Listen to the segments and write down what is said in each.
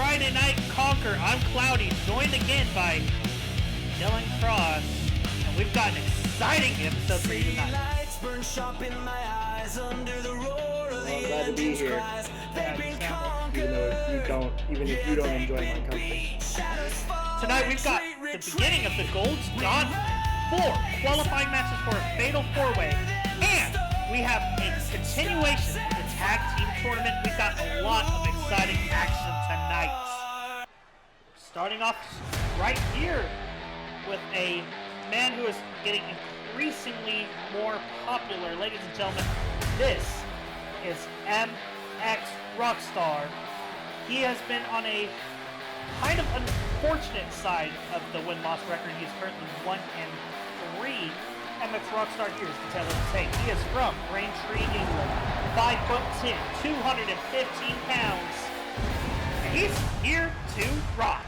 Friday Night Conquer. I'm Cloudy, joined again by Dylan Cross, and we've got an exciting episode for you tonight. Well, I'm glad to be here. Even if you don't enjoy my company. Tonight we've got the beginning of the Gold's Gauntlet, 4 qualifying matches for a fatal 4-way, and we have a continuation of the tag team tournament. We've got a lot of exciting action tonight. Starting off right here with a man who is getting increasingly more popular. Ladies and gentlemen, this is MX Rockstar. He has been on a kind of unfortunate side of the win-loss record. He's currently 1-3. MX Rockstar, here's the tale of the tape. He is from Braintree, England, 5'10", 215 pounds, and he's here to rock.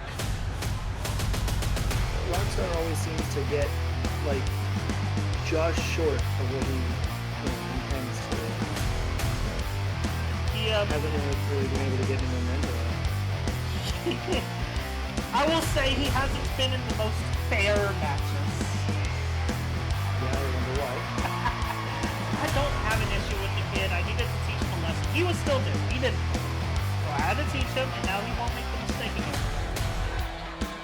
Rockstar always seems to get, like, just short of what he intends to. He hasn't really been able to get any momentum. I will say he hasn't been in the most fair matches. Yeah, I wonder why. I don't have an issue with the kid. I needed to teach him a lesson. He was still new. He didn't. So I had to teach him, and now he won't make the mistake again.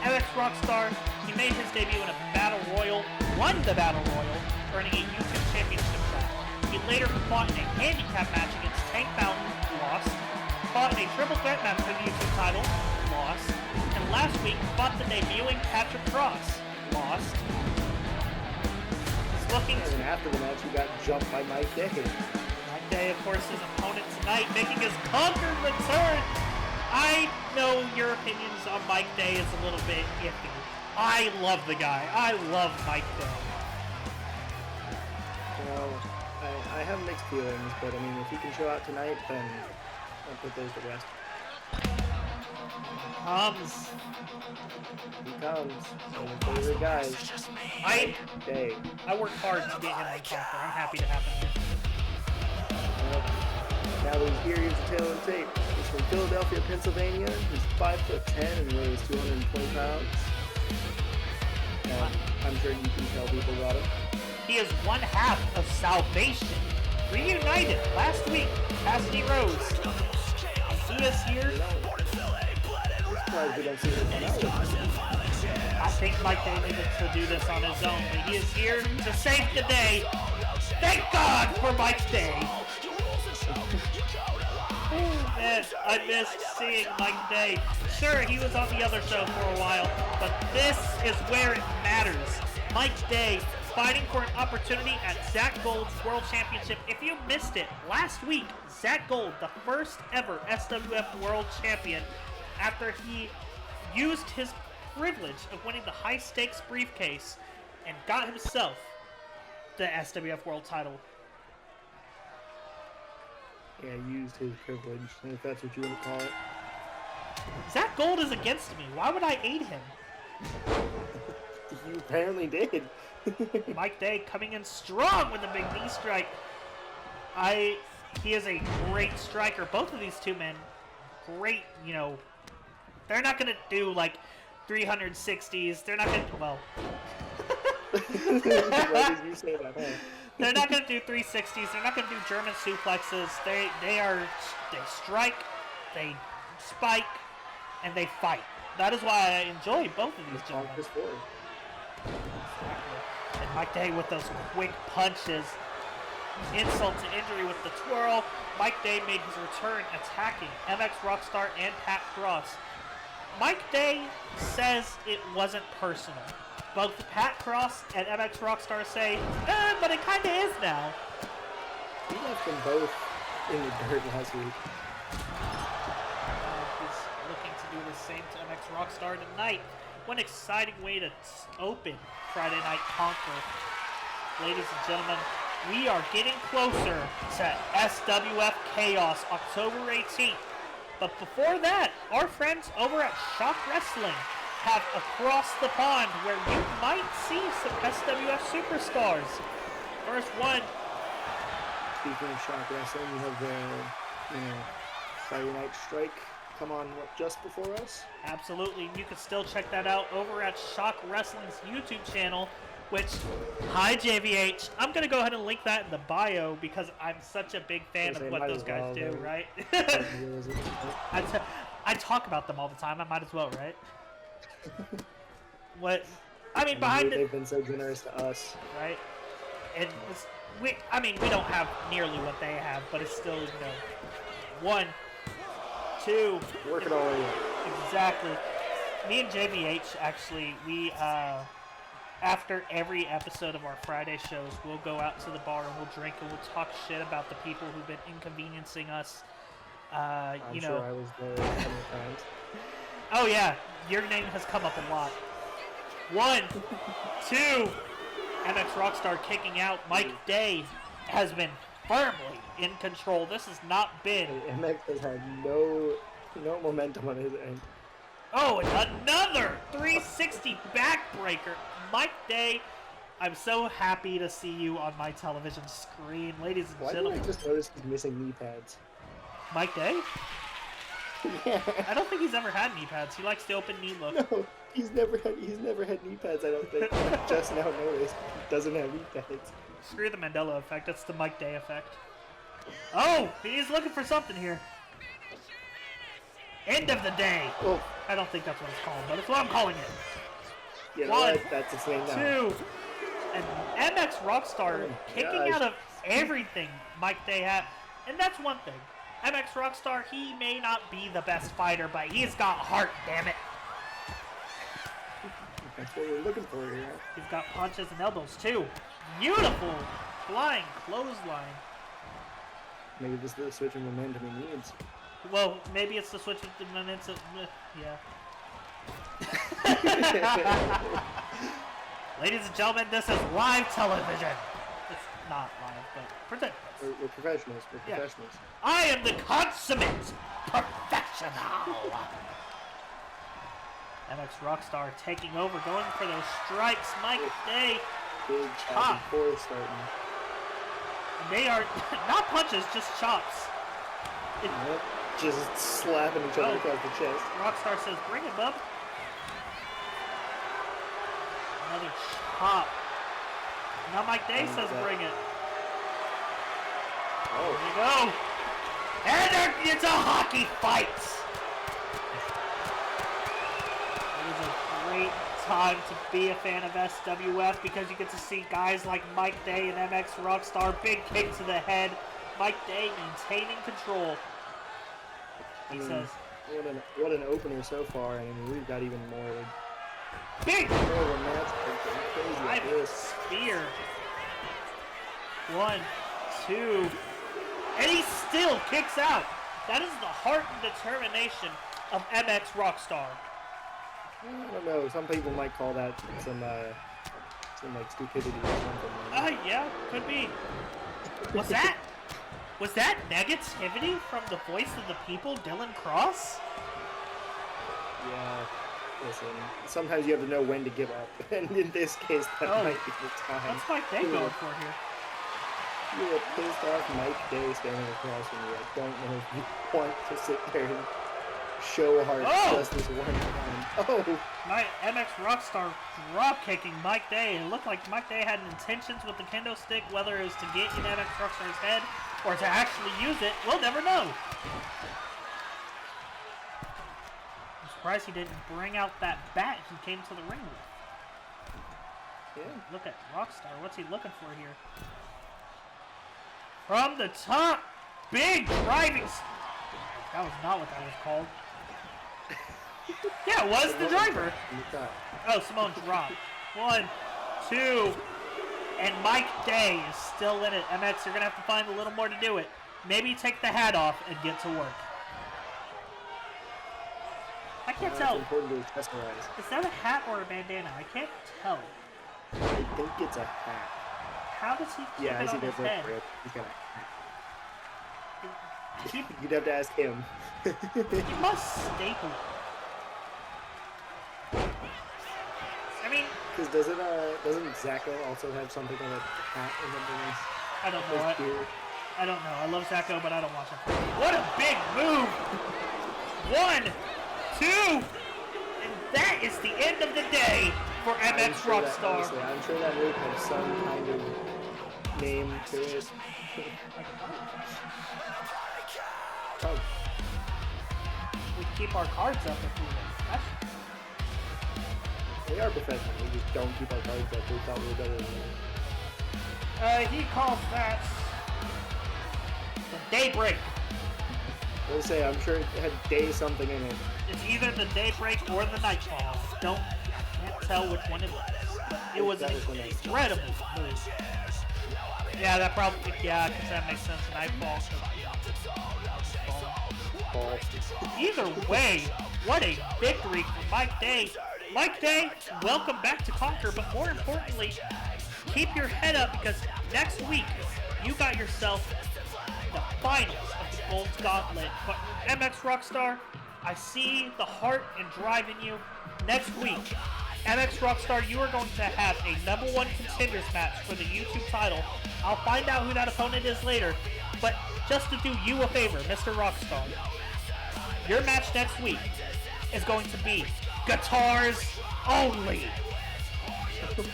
MX Rockstar, he made his debut in a Battle Royal, won the Battle Royal, earning a YouTube Championship shot. He later fought in a handicap match against Tank Mountain, lost. Fought in a triple threat match for the YouTube title, lost. And last week, fought the debuting Patrick Cross, lost. He's looking and after the match, he got jumped by Mike Day. Mike Day, of course, his opponent tonight, making his Conquer return. I know your opinions on Mike Day is a little bit iffy. I love the guy. I love Mike Day. Well, I have mixed feelings, but I mean, if he can show out tonight, then I'll put those to rest. He comes. One of my favorite guys. Day. I worked hard to get him on Conquer. I'm happy to have him here. Well, now that he's here, here's the tail of the tape. He's from Philadelphia, Pennsylvania. He's 5'10" and weighs 220 pounds. And I'm sure you can tell people about him. He is one half of Salvation. Reunited last week, Cassidy Rose. He is here. We don't see him come out. I think Mike Day needed to do this on his own, but he is here to save the day. Thank God for Mike Day. Man, I missed seeing Mike Day. Sure, he was on the other show for a while, but this is where it matters. Mike Day fighting for an opportunity at Zach Gold's World Championship. If you missed it, last week, Zach Gold, the first ever SWF World Champion, after he used his privilege of winning the high-stakes briefcase and got himself the SWF World title. Yeah, used his privilege, if that's what you want to call it. Zach Gold is against me. Why would I aid him? You apparently did. Mike Day coming in strong with a big knee strike. He is a great striker. Both of these two men, great, they're not going to do like 360s. They're not going to, well. Why did you say that, huh? They're not going to do 360s. They're not going to do German suplexes. They strike, they spike, and they fight. That is why I enjoy both of these gentlemen. Exactly. And Mike Day with those quick punches. Insult to injury with the twirl. Mike Day made his return attacking MX Rockstar and Pat Cross. Mike Day says it wasn't personal. Both Pat Cross and MX Rockstar say, but it kind of is now. He left them both in the dirt last week. He's looking to do the same to MX Rockstar tonight. One exciting way to open Friday Night Conquer. Ladies and gentlemen, we are getting closer to SWF Chaos, October 18th. But before that, our friends over at Shock Wrestling have Across the Pond, where you might see some SWF superstars. First one. Speaking of Shock Wrestling, you have the Friday Night Strike come on just before us. Absolutely. You can still check that out over at Shock Wrestling's YouTube channel, which, hi JVH, I'm going to go ahead and link that in the bio because I'm such a big fan of what those guys do, right? I talk about them all the time. I might as well, right? They've been so generous to us. Right? And we don't have nearly what they have, but it's still, 1, 2. Working all over. Exactly. Me and JVH, actually, we, after every episode of our Friday shows, we'll go out to the bar and we'll drink and we'll talk shit about the people who've been inconveniencing us. I'm sure I was there so many times. Oh yeah, your name has come up a lot. 1, 2, MX Rockstar kicking out. Mike Day has been firmly in control. This has not been... MX has had no momentum on his end. Oh, and another 360 backbreaker. Mike Day, I'm so happy to see you on my television screen, ladies and gentlemen. Why did I just notice he's missing knee pads? Mike Day? Yeah. I don't think he's ever had knee pads. He likes the open knee look. No, he's never had knee pads, I don't think. I just now noticed he doesn't have knee pads. Screw the Mandela effect. That's the Mike Day effect. Oh, he's looking for something here. End of the day. Oh. I don't think that's what it's called, but it's what I'm calling it. Yeah, 1, that's its name now. 2, and MX Rockstar kicking out of everything Mike Day had. And that's one thing. MX Rockstar, he may not be the best fighter, but he's got heart, damn it. That's what we're looking for here. He's got punches and elbows, too. Beautiful flying clothesline. Maybe this is the switch in momentum he needs. Well, maybe it's the switch with the momentum. Yeah. Ladies and gentlemen, this is live television. It's not live, but pretend. We're professionals. We're professionals. Yeah. I am the consummate professional. MX Rockstar taking over, going for those strikes. Mike Day. Big chop. Starting. They are not punches, just chops. Yep. Just slapping each other across the chest. Rockstar says, "Bring it, bub." Another chop. Now Mike Day says, "Bring it." Oh. There you go. And it's a hockey fight. It is a great time to be a fan of SWF because you get to see guys like Mike Day and MX Rockstar. Big kick to the head. Mike Day maintaining control. He says, what an opener so far. I mean, we've got even more. Big crazy spear. 1, 2, and he still kicks out. That is the heart and determination of MX Rockstar. I don't know. Some people might call that some like stupidity or something. Yeah, could be. What's that? Was that negativity from the voice of the people, Dylan Cross? Yeah. Listen, sometimes you have to know when to give up, and in this case, that might be the time. What's Mike Day going for here? You're a pissed off Mike Day standing across from you. I don't know if you want to sit there and show heart just this one time. Oh! My MX Rockstar drop kicking Mike Day. It looked like Mike Day had intentions with the kendo stick, whether it was to get in MX Rockstar's head or to actually use it. We'll never know. I'm surprised he didn't bring out that bat he came to the ring with. Yeah. Look at Rockstar. What's he looking for here? From the top, big driving. That was not what that was called. Yeah, it was the driver. Oh, Simone dropped. 1, 2, and Mike Day is still in it. MX, you're gonna have to find a little more to do it. Maybe take the hat off and get to work. I can't tell. It's important to accessorize. Is that a hat or a bandana? I can't tell. I think it's a hat. How does he keep it on his head? He's got a hat. You'd have to ask him. He must staple it. I mean, because doesn't Zacho also have something on a hat or something? I don't know. I don't know. I love Zacho, but I don't watch him. What a big move! 1, 2, and that is the end of the day for MX Rockstar. I'm sure that move has some kind of name to it. Oh. We keep our cards up if we win. We are professional. We just don't keep our cards up. We thought we were better than them. He calls that the daybreak. Let's say, I'm sure it had day something in it. It's either the daybreak or the nightfall. I can't tell which one it was. It was an incredible move. Yeah, that probably, because that makes sense. Nightfall. Either way, what a victory for Mike Day. Mike Day, welcome back to Conquer, but more importantly, keep your head up because next week you got yourself the finals of the Gold Gauntlet. But MX Rockstar, I see the heart and drive in you. Next week, MX Rockstar, you are going to have a #1 contenders match for the YouTube title. I'll find out who that opponent is later, but just to do you a favor, Mr. Rockstar, your match next week is going to be guitars only. If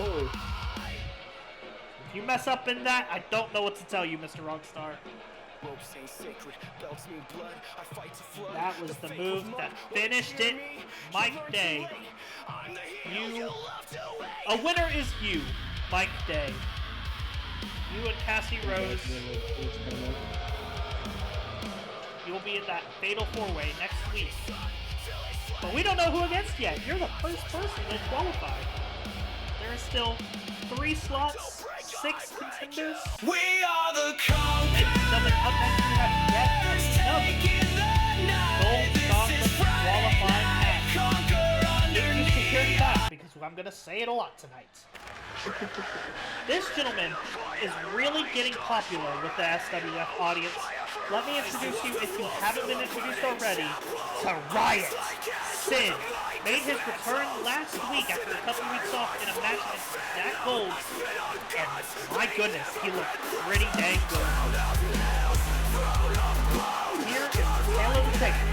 you mess up in that, I don't know what to tell you, Mr. Rockstar. That was the move that finished it. Mike Day. A winner is you, Mike Day. You and Cassie Rose. You'll be in that fatal 4-way next week. But we don't know who against yet. You're the first person that qualified. There are still 3 slots, 6 contenders. We are the conquerors. Ladies and gentlemen, up next we have yet another Gold Gauntlet qualifying match. Get used to hearing that because I'm going to say it a lot tonight. This gentleman is really getting popular with the SWF audience. Let me introduce you, if you haven't been introduced already, to Riot Sin. Made his return last week after a couple weeks off in a match against Jack Gold. And my goodness, he looked pretty dang good. Here is Taylor the Taker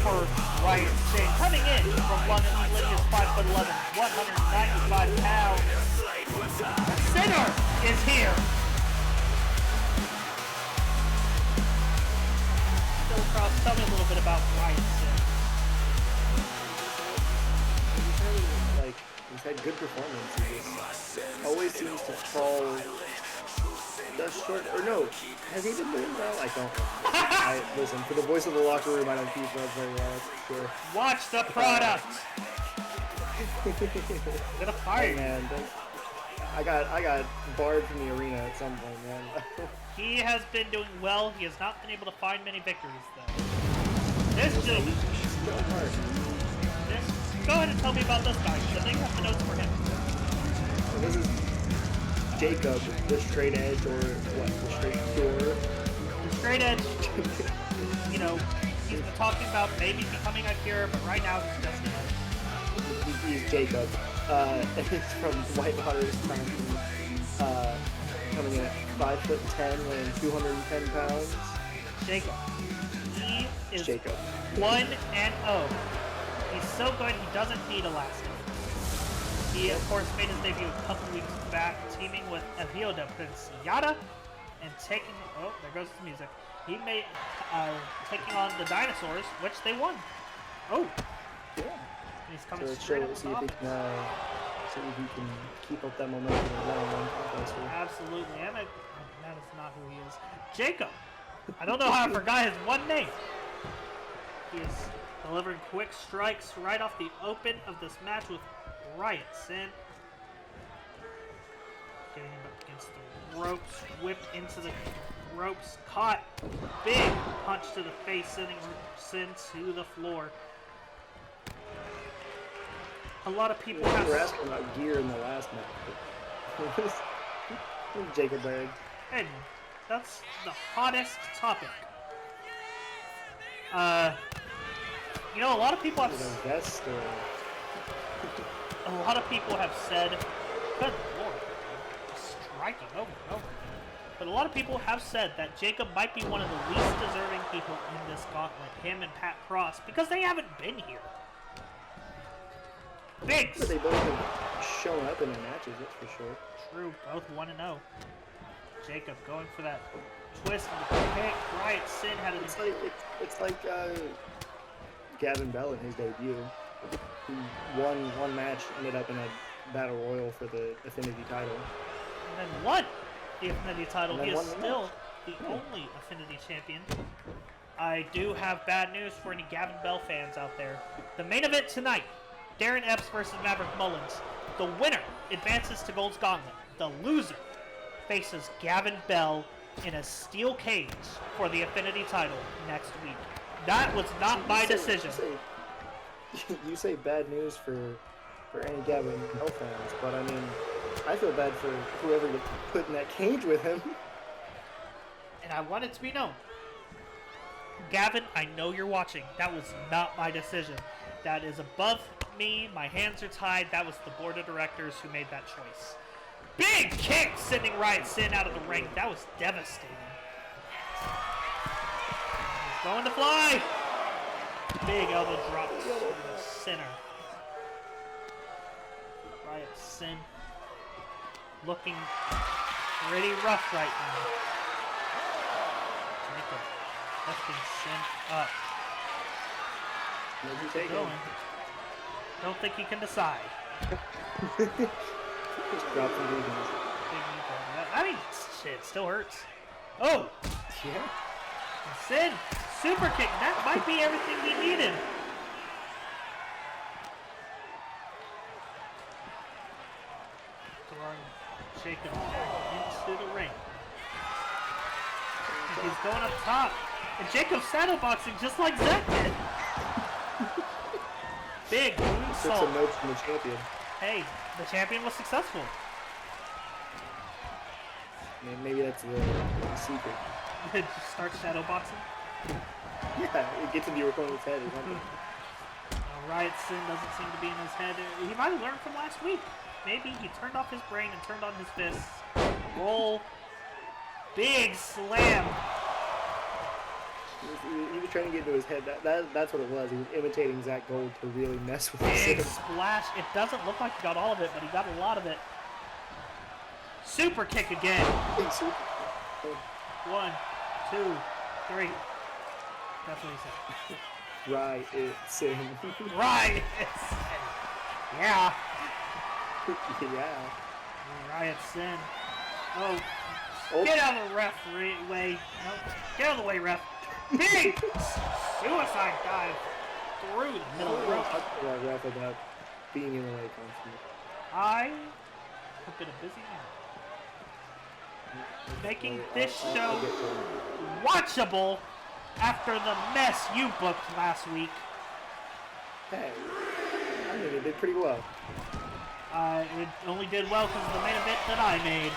for Riot Sin. Coming in from London, England, is 5'11", 195 pounds. Sinner is here. Cross, tell me a little bit about Riot Sin. He's had good performance. He just always seems to fall just short. Or no, has he been doing well? I don't know. Listen, for the voice of the locker room, I don't keep up very well. That's for sure. Watch the product. I'm gonna fire you, man. I got barred from the arena at some point, man. He has been doing well. He has not been able to find many victories, though. This gentleman. Go ahead and tell me about this guy, because I think I have the notes for him. So this is Jacob, the straight edge, or what? The straight door? The straight edge. You know, he's been talking about maybe becoming a Kira, but right now he's just He's Jacob. He's from Whitewater, Wisconsin. Coming in at 5'10", weighing 210 pounds. Jacob. He is Jacob. 1-0. He's so good he doesn't need elastic. He of course made his debut a couple weeks back, teaming with Avio de Princiata and taking there goes the music. He made taking on the Dinosaurs, which they won. Oh. Yeah. And he's coming So straight up see if top. he can keep up that momentum and run. Absolutely, and that is not who he is. Jacob. I don't know how I forgot his one name. He is delivering quick strikes right off the open of this match with Riot Sin. Getting him up against the ropes, whipped into the ropes, caught. Big punch to the face, sending Sin to the floor. A lot of people We were asking about gear in the last match. Jacob Berg. And that's the hottest topic. You know, a lot of people have a lot of people have said, good lord, striking over and over again. But but a lot of people have said that Jacob might be one of the least deserving people in this gauntlet, him and Pat Cross, because they haven't been here. Biggs! But they both have shown up in their matches, that's for sure. True, both 1-0. Jacob going for that twist on the kick. Riot Sin had an... It's like Gavin Bell in his debut. He won one match, ended up in a battle royal for the Affinity title. And then won the Affinity title. He is still the only Affinity champion. I do have bad news for any Gavin Bell fans out there. The main event tonight, Darren Epps versus Maverick Mullins. The winner advances to Gold's Gauntlet. The loser faces Gavin Bell in a steel cage for the Affinity title next week. That was not my decision. You say bad news for any Gavin Bell fans, but I mean, I feel bad for whoever you put in that cage with him. And I want it to be known. Gavin, I know you're watching. That was not my decision. That is above me. My hands are tied. That was the board of directors who made that choice. Big kick sending Riot Sin out of the ring. That was devastating. He's going to fly. Big elbow drop to the center. Riot Sin looking pretty rough right now. Jacob lifting Sin up. Where'd you take Going. him? Don't think he can decide. Just drop some big ones. I mean, shit, it still hurts. Oh! Yeah. Sin, super kick. That might be everything he needed. Throwing Jacob into the ring. And he's going up top. And Jacob's shadowboxing just like Zach did. Big moonsault. Took some notes from the champion. Hey, the champion was successful. Maybe that's the secret. Just start shadowboxing. Yeah, it gets into your opponent's head or something. Riot Sin doesn't seem to be in his head. He might have learned from last week. Maybe he turned off his brain and turned on his fists. Roll. Big slam. He was trying to get into his head. That's what it was. He was imitating Zach Gold to really mess with Big him. splash. It doesn't look like he got all of it, but he got a lot of it. Super kick again. Big super. 1, 2, 3. That's what he said. Right, it's him. Right. Yeah. Yeah. Riot Sin. Oh. Oh. Get out of the referee way. No. Get out of the way, ref. Big suicide dive through the middle rope. I'll talk to that ref about being in the way constantly. I have been a busy man. Making this show watchable after the mess you booked last week. Hey, I think it did pretty well. It only did well because of the main event that I made.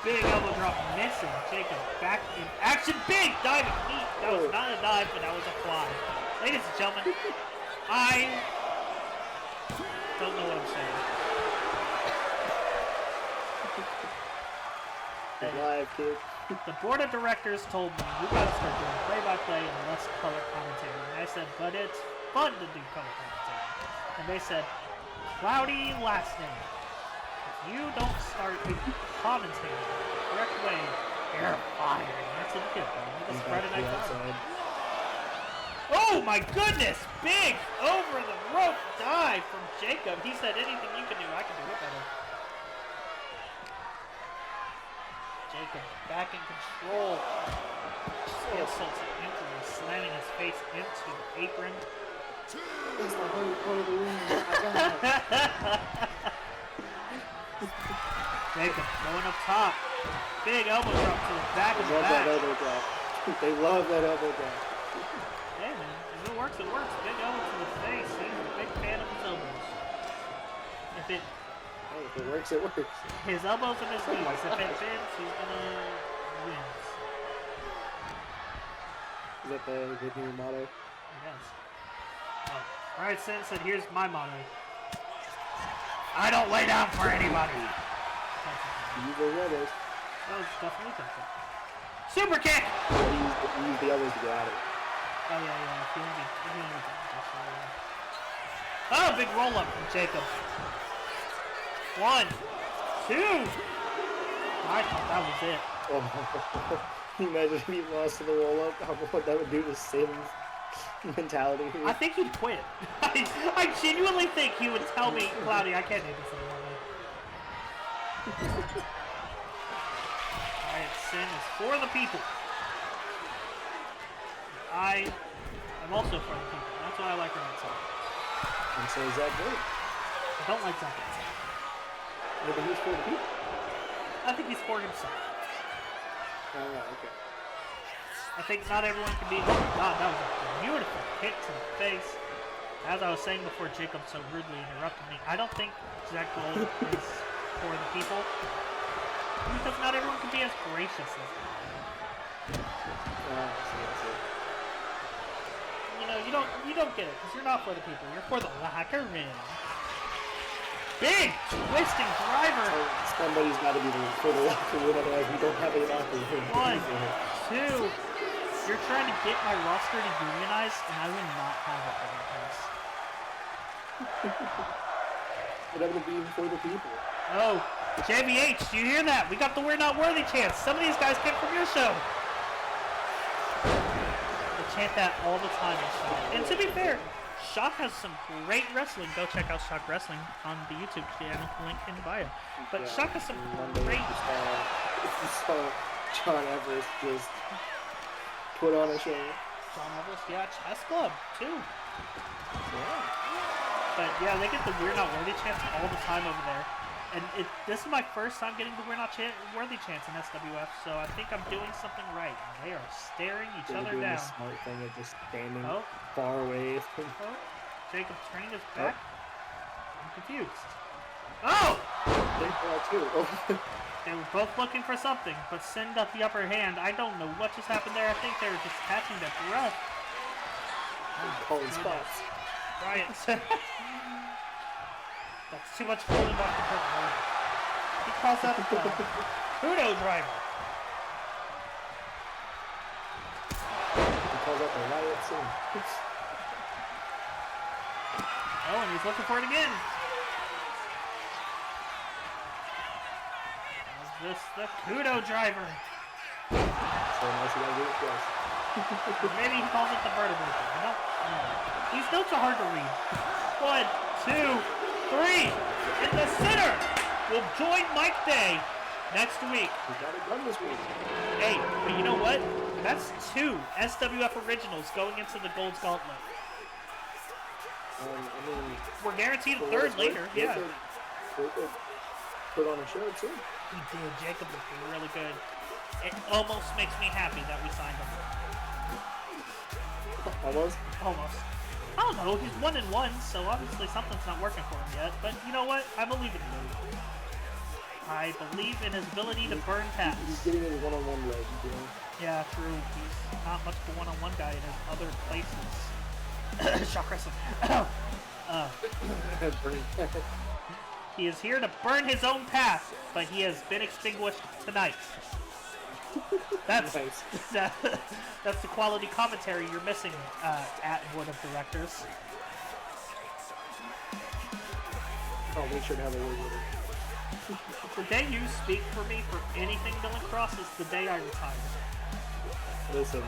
Big elbow drop missing. Jacob back in action. Big diving knee. That was not a dive, but that was a fly. Ladies and gentlemen, I don't know what I'm saying. Live, kid. The board of directors told me we gotta start doing play-by-play and less color commentary. And I said, but it's fun to do color commentary. And they said, cloudy last name. If you don't start commentating the correct way, you're fired. And that's what you get. It's Friday Night Live. Oh my goodness! Big over the rope dive from Jacob. He said, anything you can do, I can do it better. Jacob back in control. Insults and injuries, slamming his face into the apron. It's the whole part of the ring. Jacob going up top. Big elbow drop to the back of the Love that back. elbow drop. They love that elbow drop. Hey man, if it works, it works. Big elbow to the face. He's a big fan of his elbows. If it works, it works. His elbows and his knees. If it fits, he's gonna win. Is that the new motto? Yes. Oh. Alright, Sin said, here's my motto. I don't lay down for anybody. You go rebels. That was definitely something. Super kick! He used the others to get out of it. Oh, yeah. If you want me Oh, big roll up from Jacob. 1, 2. I thought that was it. Oh, can you imagine if he lost to the roll up? What that would do to Sim's mentality here? I think he'd quit. I genuinely think he would tell me, Cloudy, I can't do this anymore, man. Alright, Sin is for the people. I am also for the people. That's why I like her song. And so is that good? I don't like Zach. Yeah, but he's for the people. I think he's for himself. Oh, okay. I think not everyone can be. Oh my god, that was a beautiful hit to the face. As I was saying before Jacob so rudely interrupted me, I don't think Zach Gold is for the people. Because not everyone can be as gracious as him. You know, you don't get it, because you're not for the people, you're for the locker room. Big twisting driver. Somebody's got to be for the locker room, otherwise we don't have a locker room. 1, 2. You're trying to get my roster to unionize, and I will not have it in place. Whatever to be for the people. Oh, JVH, do you hear that? We got the We're Not Worthy chants. Some of these guys came from your show. They chant that all the time in Shock. And to be fair, Shock has some great wrestling. Go check out Shock Wrestling on the YouTube channel, link in the bio. But Shock has some great... You saw John Everest just put on a show. John Everest, yeah, Chess Club, too. Yeah. But yeah, they get the We're Not Worthy chants all the time over there. And this is my first time getting the We're Not Worthy chants in SWF, so I think I'm doing something right. And they are staring each other down. The smart thing of just standing far away from... Oh, Jacob turning his back. I'm confused. Oh! They were both looking for something, but Sin got the upper hand. I don't know what just happened there. I think they were just catching their breath. Calling spots. Right. That's too much holding off the curtain. He calls that the Kudo driver. He calls out the riot scene. Oh, and he's looking for it again. Is this the Kudo driver? So nice, you gotta do it twice. Maybe he calls it the vertebrae. I don't know. These notes are hard to read. 1, 2, 3. In the center will join Mike Day next week. We got it done this week. Hey, but you know what? That's 2 SWF originals going into the Gold's Gauntlet. I mean, We're guaranteed a third later. Yeah. They could put on a show too. He did. Jacob looked really good. It almost makes me happy that we signed him. Almost? Almost. I don't know. He's 1-1, so obviously something's not working for him yet. But you know what? I believe in him. I believe in his ability to burn pass. He's getting his one-on-one leg, you know? Yeah, true. He's not much of a one-on-one guy in his other places. Shock wrestling. He is here to burn his own path, but he has been extinguished tonight. That's nice. That's the quality commentary you're missing at Board of Directors. I'll make sure to have a word with her. The day you speak for me for anything Dylan Cross is the day I retire. Listen,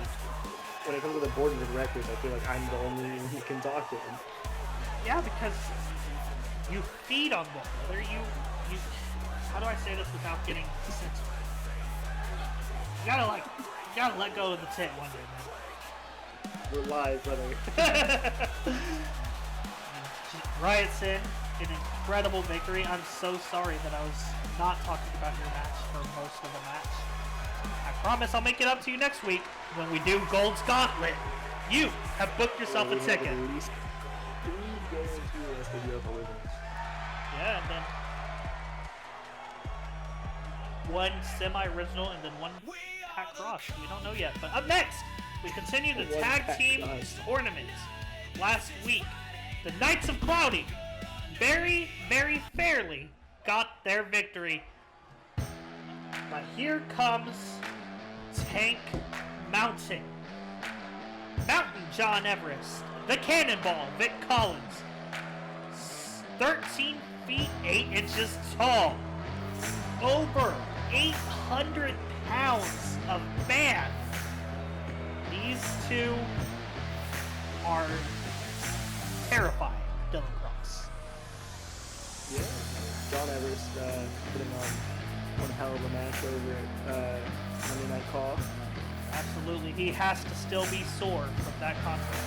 when it comes to the Board of Directors, I feel like I'm the only one who can talk to them. Yeah, because you feed on them. Whether you how do I say this without getting censored? You gotta let go of the tit one day, man. We're live, brother. Riot's in an incredible victory. I'm so sorry that I was not talking about your match for most of the match. I promise I'll make it up to you next week when we do Gold's Gauntlet. You have booked yourself a ticket. At least 3 guaranteed SWF originals. Yeah, and then 1 semi-original and then 1 Pat Cross. We don't know yet. But up next, we continue the tag team tournament. Last week, the Knights of Cloudy very, very fairly got their victory. But here comes Tank Mountain. Mountain John Everest. The Cannonball, Vic Collins. 13 feet 8 inches tall. Over 800 pounds of man. These two are terrifying, Dylan Cross. Yeah, John Everest putting on one hell of a match over at Monday Night Call. Absolutely, he has to still be sore from that conflict.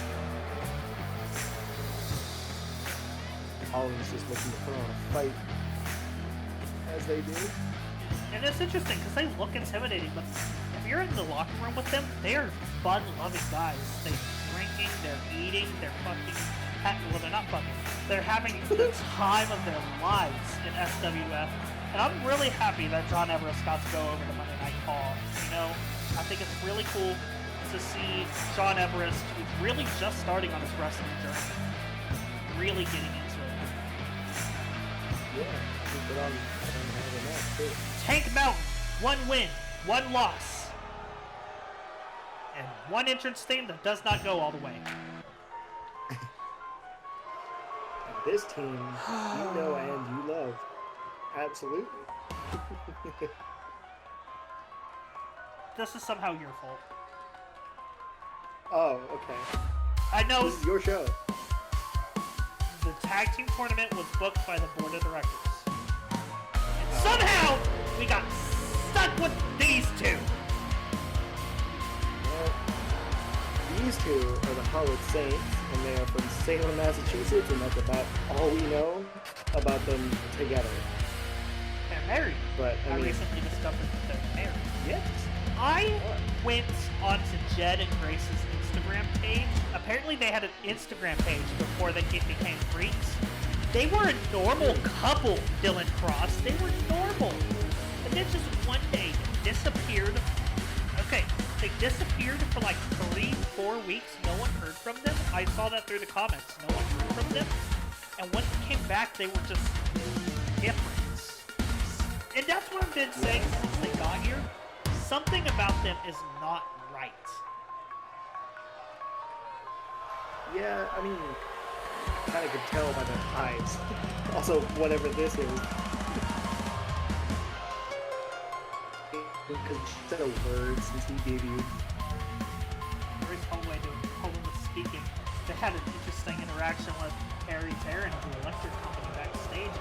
Mullins just looking to put on a fight, as they do. And it's interesting because they look intimidating, but if you're in the locker room with them, they're fun-loving guys. They're drinking, they're eating, they're fucking. Well, they're not fucking. They're having the time of their lives in SWF. And I'm really happy that John Everest got to go over to Monday Night Call. You know, I think it's really cool to see John Everest, who's really just starting on his wrestling journey, really getting into it. Yeah, he put on a match too. Tank Mountain, 1 win, 1 loss. And 1 entrance theme that does not go all the way. This team, you know and you love. Absolutely. This is somehow your fault. Oh, okay. I know This is your show. the tag team tournament was booked by the board of directors. And somehow we got stuck with these two. Well, these two are the Hollywood Saints, and they are from Salem, Massachusetts, and that's about all we know about them together. They're married. But, I mean, recently discovered that they're married. yes. I went onto Jed and Grace's Instagram page. Apparently they had an Instagram page before they became freaks. They were a normal couple, Dylan Cross. They were normal. And then just one day disappeared. Okay, they disappeared for like 3-4 weeks. No one heard from them. I saw that through the comments. No one heard from them. And when they came back, they were just different. And that's what I've been saying since they got here. Something about them is not right. Yeah, I mean, kind of could tell by their eyes. Also, whatever this is. Because instead of words since he debuted. Maurice Holloway was speaking. They had an interesting interaction with Harry Tarrant of the Electric Company backstage.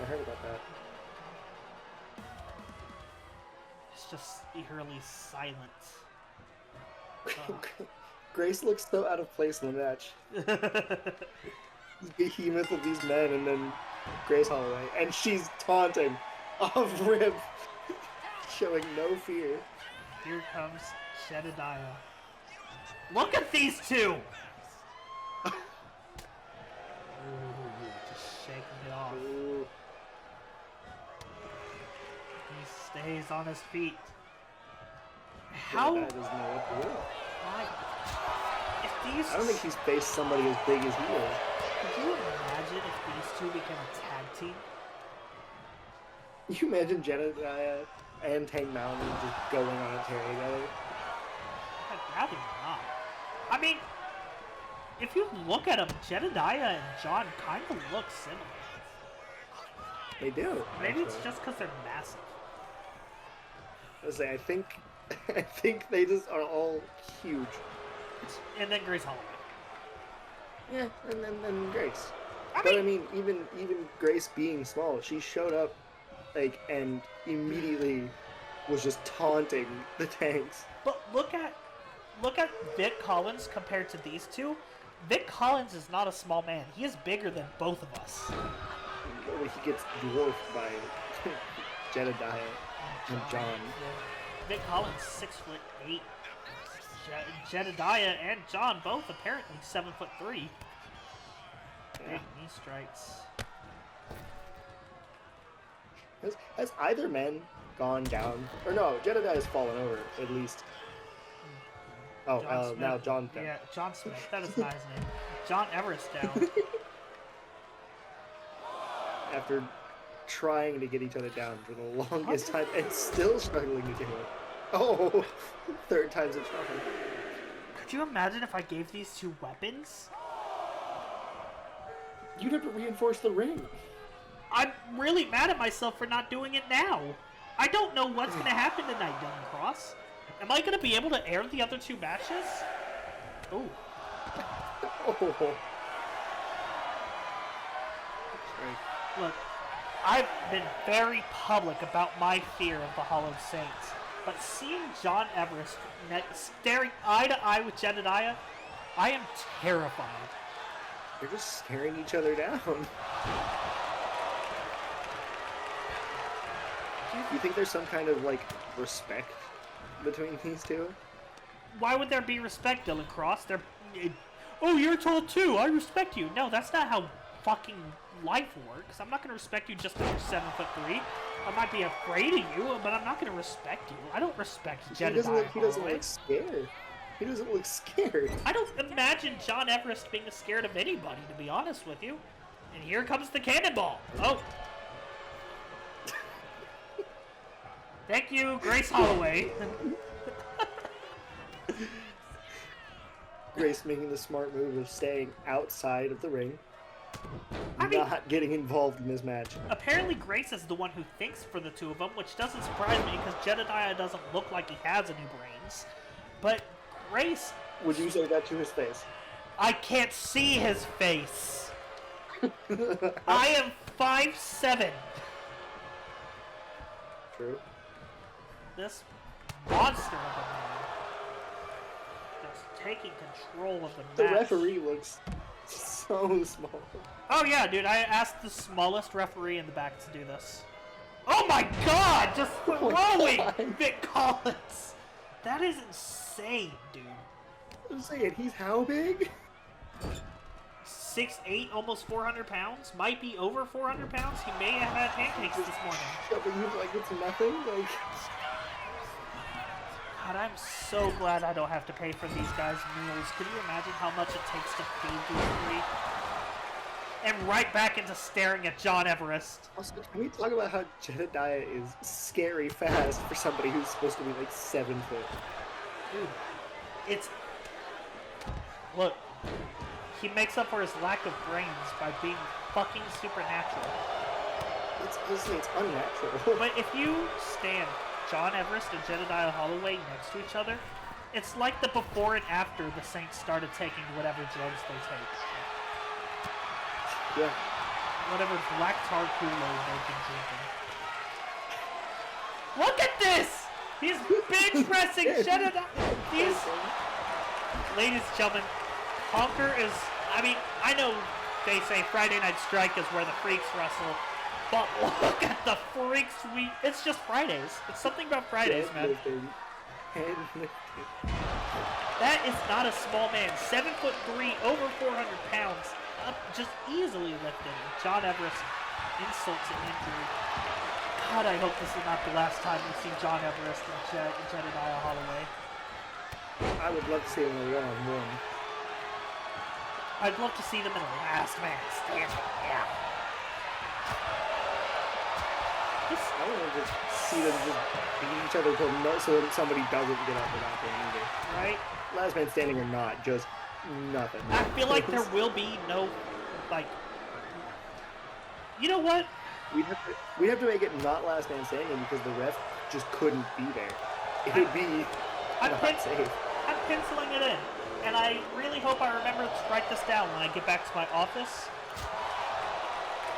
I heard about that. It's just eerily silent. Grace looks so out of place in the match. Behemoth of these men, and then Grace Holloway, and she's taunting off rib, showing no fear. Here comes Jedediah. Look at these two! Ooh, just shaking it off. Ooh. He stays on his feet. How? That doesn't know what to do. Why? If these, I don't think he's faced somebody as big as he is. could you imagine if these two became a tag team? You imagine Jedediah and Tank Mountain just going on a tear together? I'd rather not. I mean, if you look at them, Jedediah and John kind of look similar. They do. Maybe it's actually. just because they're massive. I think they just are all huge. And then Grace Holloway. Yeah, and then Grace. I But mean, I mean, even Grace being small, she showed up, like, and immediately was just taunting the Tanks. but look at Vic Collins compared to these two. Vic Collins is not a small man. He is bigger than both of us. He gets dwarfed by Jedediah and John. Yeah. Vic Collins 6'8". Jedediah and John both apparently 7'3". Yeah. Big knee strikes. Has either man gone down? Or no, Jedediah has fallen over, at least. Oh, John Smith. now John. Yeah, John Smith. That is not his name. John Everest down. After trying to get each other down for the longest time and still struggling to do it. Oh, third time's a charm. Could you imagine if I gave these two weapons? You'd have to reinforce the ring. I'm really mad at myself for not doing it now. I don't know what's going to happen tonight, Dylan Cross. Am I going to be able to air the other two matches? Ooh. Oh. Look, I've been very public about my fear of the Hollowed Saints, but seeing John Everest staring eye to eye with Jedediah, I am terrified. They're just staring each other down. You think there's some kind of, like, respect between these two? Why would there be respect, Dylan Cross? Oh, you're told too. I respect you. No, that's not how fucking life works. I'm not going to respect you just because you're 7'3". I might be afraid of you, but I'm not going to respect you. I don't respect Jedediah. He doesn't look scared. He doesn't look scared. I don't imagine John Everest being scared of anybody, to be honest with you. And here comes the cannonball. Oh. Thank you, Grace Holloway. Grace making the smart move of staying outside of the ring. I mean, not getting involved in this match. Apparently Grace is the one who thinks for the two of them, which doesn't surprise me because Jedediah doesn't look like he has any brains. But Grace... Would you say that to his face? I can't see his face. I am 5'7". True. This monster of a man just taking control of the match. The referee looks so small. Oh yeah, dude, I asked the smallest referee in the back to do this. Oh my god! Just throwing Vic Collins! That is insane, dude. I'm saying, he's how big? 6'8", almost 400 pounds. Might be over 400 pounds. He may have had pancakes this morning. Shoving you like it's nothing? Like... God, I'm so glad I don't have to pay for these guys' meals. Could you imagine how much it takes to feed these three? And right back into staring at John Everest. Also, can we talk about how Jedediah is scary fast for somebody who's supposed to be like 7 foot? Dude, it's... Look, he makes up for his lack of brains by being fucking supernatural. It's unnatural. But if you stand John Everest and Jedediah Holloway next to each other, it's like the before and after the Saints started taking whatever drugs they take. Yeah. Whatever black tar Kool-Aid they've been drinking. Look at this! He's bench pressing Jedediah. Ladies and gentlemen, Conquer is... I mean, I know they say Friday Night Strike is where the freaks wrestle, but look at the freaks it's just Fridays. It's something about Fridays, man. That is not a small man. 7'3", over 400 pounds, up just easily lifted. John Everest, insult to injury. God, I hope this is not the last time we see John Everest and Jedediah Holloway. I would love to see them in a one-on-one. I'd love to see them in a last man standing. Yeah. I want to just see them just beat each other so that somebody doesn't get up without them either. Right? Last man standing or not, just nothing. I feel like there will be no, like... You know what? We'd have to make it not last man standing because the ref just couldn't be there. It would be not safe. I'm penciling it in. And I really hope I remember to write this down when I get back to my office.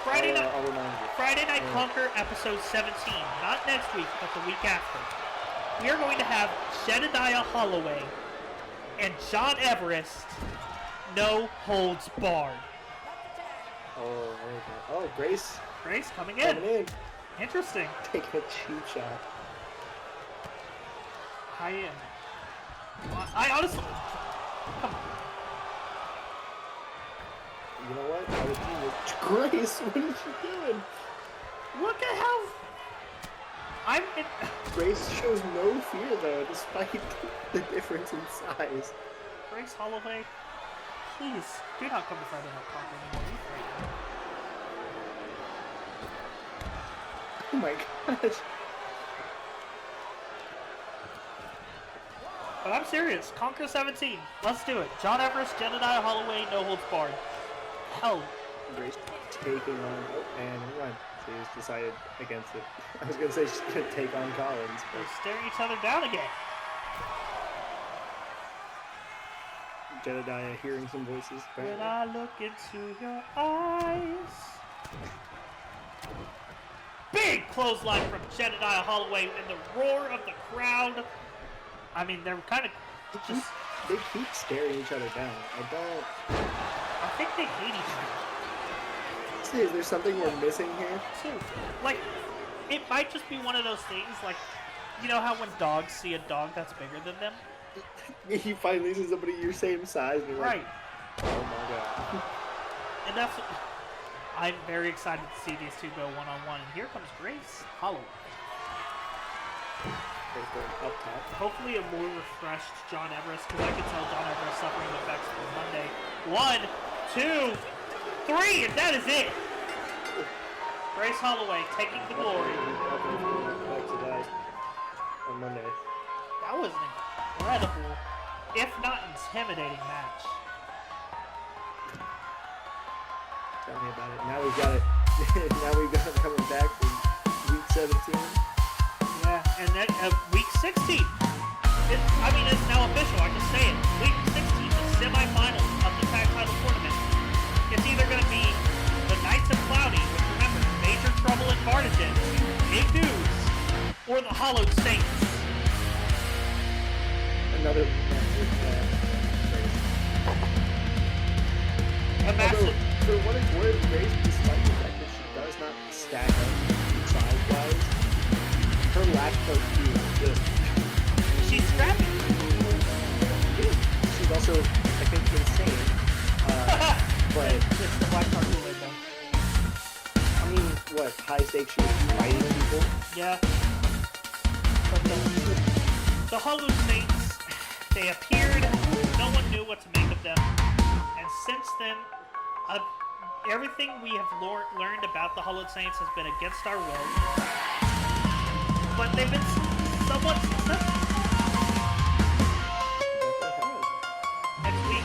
Friday Night Conquer episode 17. Not next week, but the week after. We are going to have Jedediah Holloway and John Everest, no holds barred. Oh, okay. Oh, Grace. Grace coming in. Interesting. Taking a cheap shot. I honestly... Come on. You know what? I would do it. Grace, what is she doing? Look at how... Grace shows no fear, though, despite the difference in size. Grace Holloway, please, do not come to Friday Night Conquer anymore. Oh my gosh. But I'm serious. Conquer 17. Let's do it. John Everest, Jedediah Holloway, no holds barred. Hell. Grace taking on. Oh, and run. She has decided against it. I was gonna say she's gonna take on Collins, They're but staring each other down again. Jedediah hearing some voices. When Apparently. I look into your eyes. Big clothesline from Jedediah Holloway in the roar of the crowd. I mean, they're kind of just. They keep staring each other down. I think they hate each other. Is there something we're missing here? Too. Like, it might just be one of those things, like, you know how when dogs see a dog that's bigger than them? You finally see somebody your same size, and you're Right. like, oh my god. And that's. I'm very excited to see these two go one-on-one. And here comes Grace Holloway. Grace going up top. Hopefully a more refreshed John Everest, because I can tell John Everest suffering the effects from Monday. 1, 2, 3, and that is it. Grace Holloway taking the glory. Back to that on Monday. That was an incredible, if not intimidating match. Tell me about it. Now we've got it. Now we've got it coming back for week 17. Yeah, and then week 16. It's now official. I can say it. Week 16, the semifinals of the tag title tournament. It's either going to be the Knights of Cloudy, which remember, Major Trouble in Vartigen, Big News, or the Hollowed Saints. Another massive race. A massive. For what it's worth, Grace, despite the fact that she does not stack up size-wise, her lack of speed is good. She's scrappy. She's also, I think, insane. But It's the Black Card Kool-Aid, though. I mean, what, high stakes she was fighting people? Yeah. But the Hollowed Saints, they appeared, no one knew what to make of them. And since then, everything we have learned about the Hollowed Saints has been against our will. But they've been somewhat successful. Next week,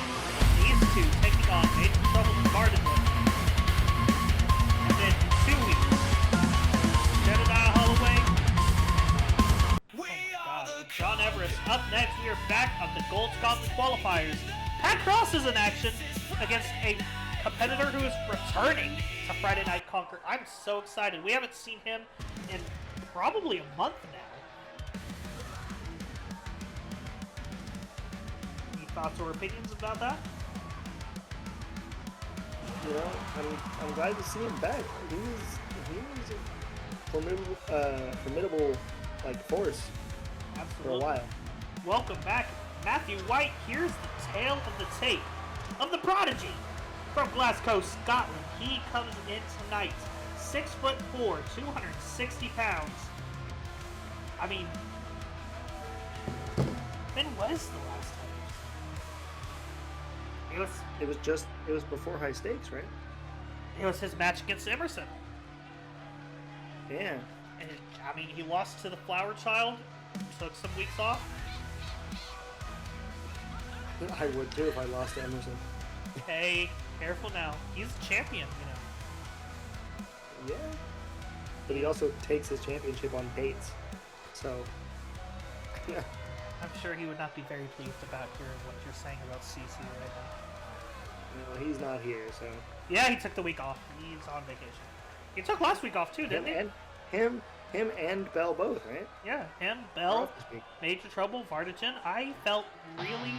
these two taking on Major Trouble in Vartigen. And then 2 weeks, Jedediah Holloway. Oh my God. John Everest. Up next, we are back on the Gold Gauntlet qualifiers. Pat Cross is in action against a competitor who is returning to Friday Night Conquer. I'm so excited. We haven't seen him in probably a month now. Any thoughts or opinions about that? You know, I'm glad to see him back. He was a formidable like force Absolutely. for a while. Welcome back, Matthew White. Here's the tale of the tape of the prodigy from Glasgow, Scotland. He comes in tonight, 6'4", 260 pounds. I mean, when was the last time? It was before high stakes, right? It was his match against Emerson. Yeah. And I mean, he lost to the Flower Child, took some weeks off. I would too if I lost to Emerson. Hey, careful now. He's a champion, Yeah. But he also takes his championship on dates. So, yeah. I'm sure he would not be very pleased about hearing what you're saying about CC right now. No, he's not here, so. Yeah, he took the week off. He's on vacation. He took last week off too, didn't he? Him and Bell both, right? Yeah, him, Bell, Major Trouble, Vartigen. I felt really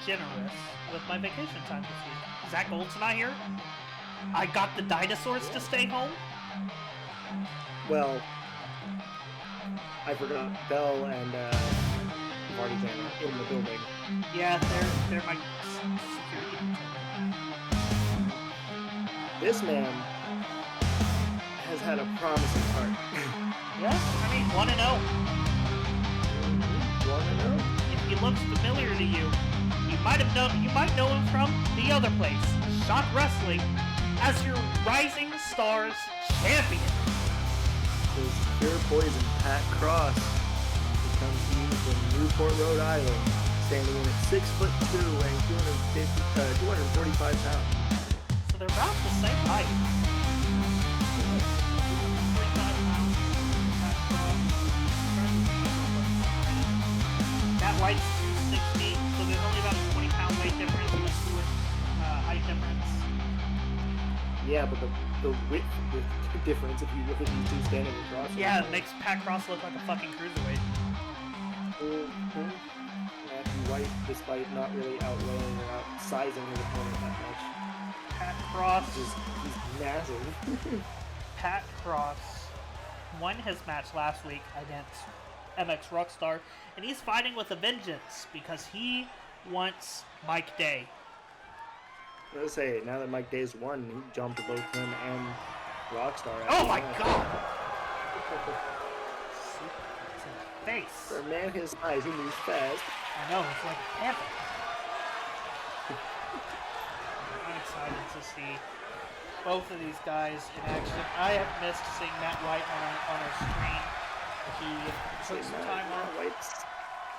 generous with my vacation time this week. Zach Gold's not here. I got the dinosaurs to stay home. Well, I forgot Bell and Vartigen are in the building. Yeah, they're my security. This man has had a promising heart. Yeah, I mean 1-0. 1-0. If he looks familiar to you, you might know him from the other place, Shock Wrestling, as your Rising Stars champion. versus Pure Poison. Pat Cross becomes used in Newport, Rhode Island, standing in at 6'2", weighing 245 pounds. So they're about the same height. 45 pounds. Matt White's 260, so there's only about a 20-pound weight difference and a 2 height difference. Yeah, but the width difference if you look at these two standing across. Yeah, it makes Pat Cross look like a fucking cruiserweight. Matthew White, despite not really outweighing or outsizing his opponent that much. Pat Cross. He's massive. Pat Cross won his match last week against MX Rockstar, and he's fighting with a vengeance because he wants Mike Day. I was say, now that Mike Day's won, he jumped both him and Rockstar. Oh my god! Face. For a man his size, he moves fast. I know, it's like a panther. I'm excited to see both of these guys in action. I have missed seeing Matt White on our screen. He took some time off. Matt White's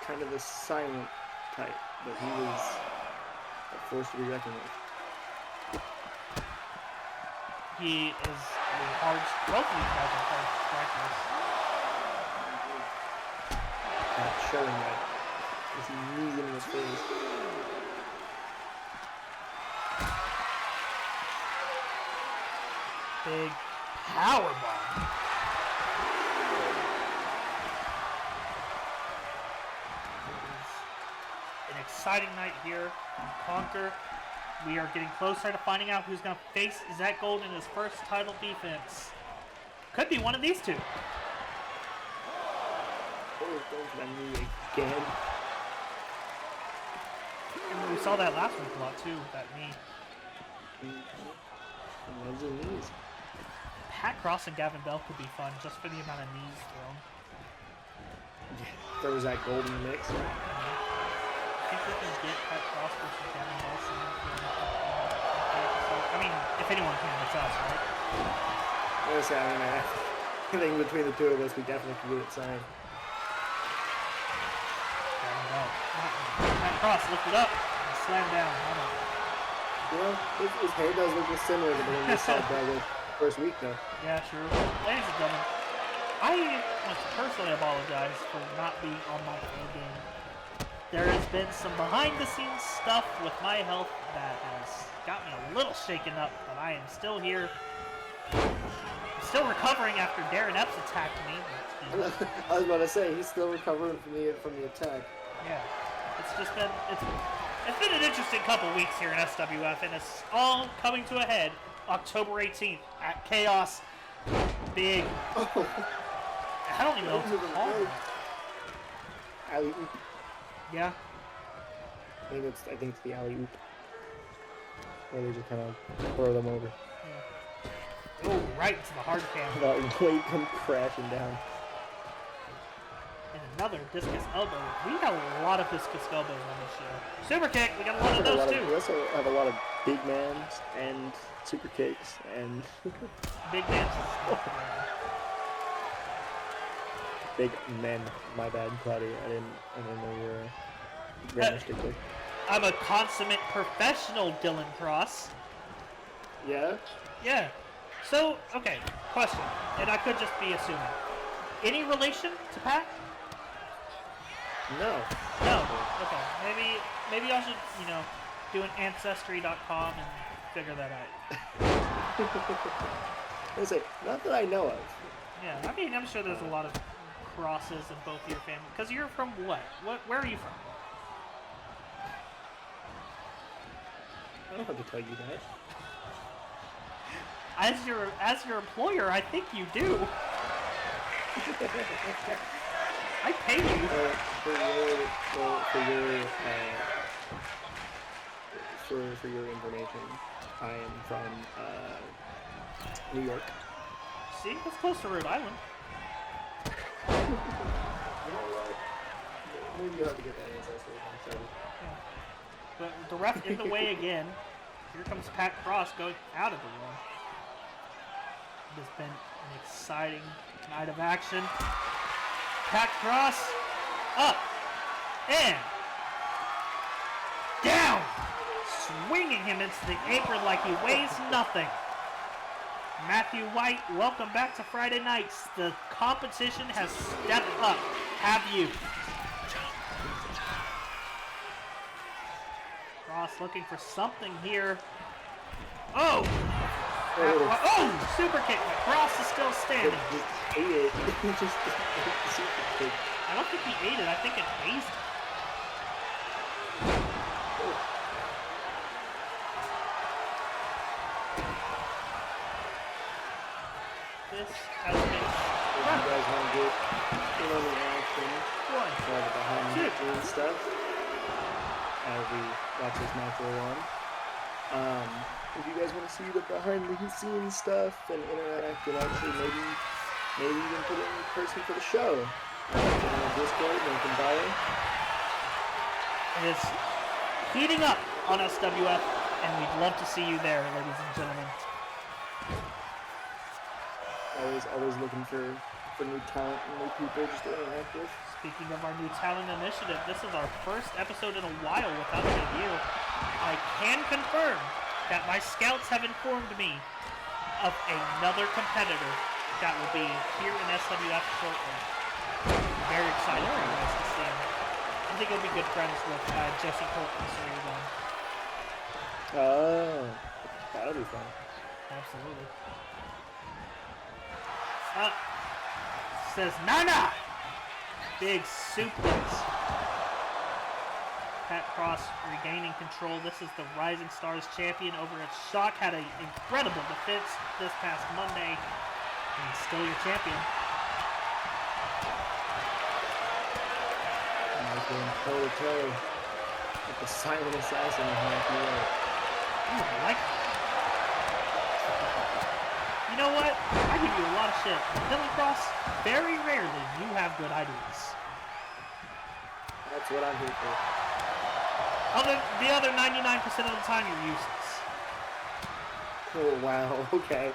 kind of a silent type, but he was a force to be reckoned with. He is a hard. Both of these guys are hard strikers. Not showing that. His knees in his face. Big power bomb. An exciting night here in Conquer. We are getting closer to finding out who's going to face Zach Gold in his first title defense. Could be one of these two. Oh, going for that knee again. And we saw that last week a lot too, that knee. Loves his knees. Pat Cross and Gavin Bell could be fun just for the amount of knees thrown. Throws that Gold in the mix. I think we can get Pat Cross versus Gavin Bell. I mean, if anyone can, it's us, right? Honestly, I mean, I think between the two of us, we definitely can get it signed. Gavin Bell. Pat Cross lifted up and slammed down. You know, his hair does look similar to the one we saw the first week, though. Yeah, true. Ladies and gentlemen, I want to personally apologize for not being on my A game. There has been some behind-the-scenes stuff with my health that has got me a little shaken up, but I am still here. I'm still recovering after Darren Epps attacked me. I was about to say, he's still recovering from the attack. Yeah, it's just been it's been an interesting couple weeks here in SWF, and it's all coming to a head October 18th at Chaos. Big. Oh. I don't even know what to call it. Alley-oop. Yeah. I think it's the alley-oop. Where they just kind of throw them over. Yeah. Oh, right into the hard cam. That weight come crashing down. And another discus elbow. We got a lot of discus elbows on this show. Super kick, we got a lot of those too. We also have a lot of big mans and super kicks and Big man's big men. My bad, Claudia. I didn't know you were a grammar stickler. I'm a consummate professional, Dylan Cross. Yeah? Yeah. So, okay, question, and I could just be assuming. Any relation to Pat? No. No. Okay. Maybe I should, do an ancestry.com and figure that out. I say, not that I know of. Yeah, I mean, I'm sure there's a lot of crosses in both your family. Because you're from what? Where are you from? I don't have to tell you that. As your employer, I think you do. I pay you. For your information, I am from New York. See, that's close to Rhode Island. You know what? Maybe you have to get that ancestry. I'm sorry. But the ref in the way again. Here comes Pat Cross going out of the It has been an exciting night of action. Pat Cross, up, and down, swinging him into the apron like he weighs nothing. Matthew White, welcome back to Friday nights. The competition has stepped up. Have you? Cross looking for something here. Oh! Oh! Super kick. Cross is still standing. Just ate it. Just super kick. I don't think he ate it. I think it hazed him. This has been If you guys want to get in on the action, one, all the behind the two. scenes stuff, as we watch this match roll on. If you guys want to see the behind the scenes stuff and interact and actually maybe even put it in person for the show, get on Discord, Nathan Dyer. It is heating up on SWF, and we'd love to see you there, ladies and gentlemen. Always looking for new talent and new people just to interact with. Speaking of our new talent initiative, this is our first episode in a while without a debut. I can confirm that my scouts have informed me of another competitor that will be here in SWF shortly. I'm very excited for you guys to see him. I think he'll be good friends with Jesse Colton, so you're going. Oh, that'll be fun. Absolutely. Up. Says Nana! Big suplex. Pat Cross regaining control. This is the Rising Stars champion over at Shock. Had an incredible defense this past Monday. And he's still your champion. And he's going toe to toe with the silent assassin of Matthew White. Ooh, I like that. You know what? I give you a lot of shit. Dylan Cross, very rarely you have good ideas. That's what I'm here for. The other 99% of the time, you're useless. Oh, wow. Okay.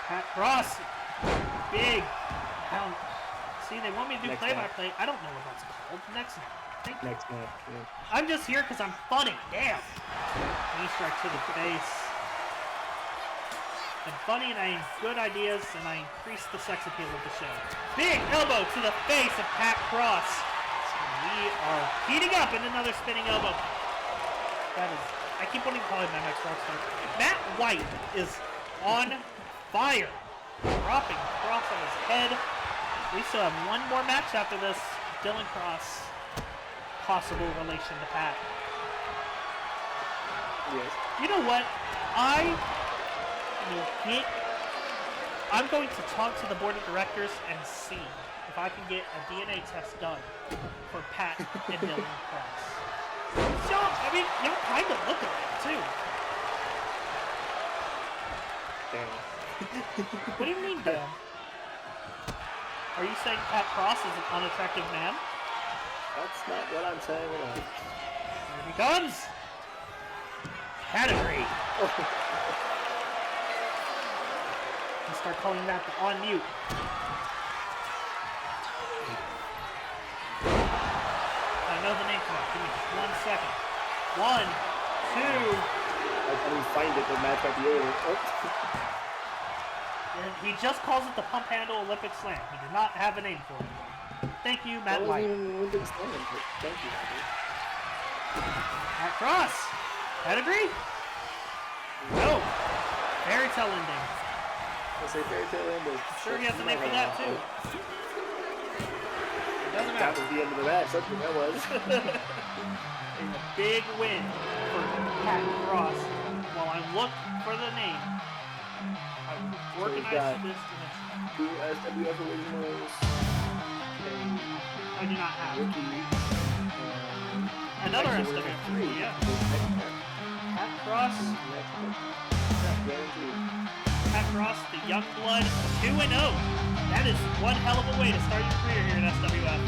Pat Cross, big. See, they want me to do Next play-by-play. I don't know what that's called. Next match. Thank you. Next match. Yeah. I'm just here because I'm funny. Damn. Knee strike to the face. I'm funny and I have good ideas and I increase the sex appeal of the show. Big elbow to the face of Pat Cross. We are heating up in another spinning elbow. That is, I keep wanting to call him my next rock star. Matt White is on fire. Dropping Cross on his head. We still have one more match after this. Dylan Cross, possible relation to Pat. Yes. You know what? I'm going to talk to the board of directors and see if I can get a DNA test done for Pat and Dylan Cross. So, I mean, y'all kind of look alike, too. Damn. What do you mean, Dan? Are you saying Pat Cross is an unattractive man? That's not what I'm saying at all. Here he comes! Pedigree! Start calling that the on mute. I know the name for that. Give me 1 second. 1, 2. I didn't find it, but Matt got the order. Oh. And he just calls it the pump handle Olympic slam. He did not have a name for it. Thank you, Matt White. That wasn't even Olympic slam, but thank you, Matthew. Pat Cross. Pedigree? No. Fairy tale ending. I say fairy tale ending. Sure he has a name for that too. It doesn't That matter. was the end of the match. That's what that was. A big win for Pat Cross. While I look for the name, I will organize this dimension. 2 SWF originals. I do not have. Rookie. Another Actually, SWF. we're at 3. Yeah. Next Pat Cross. match. Guaranteed. Pat Cross, the young blood, 2-0. That is one hell of a way to start your career here at SWF.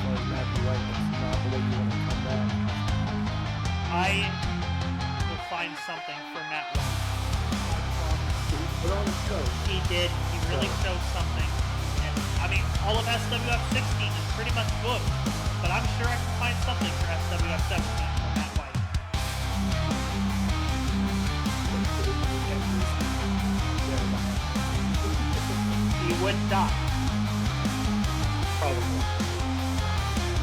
Well, Matthew White, that's not the way you want to come back. I will find something for Matt White. show. He did. He really showed something. And, I mean, all of SWF 16 is pretty much booked, but I'm sure I can find something for SWF 17 from Matt White. He would die. Probably.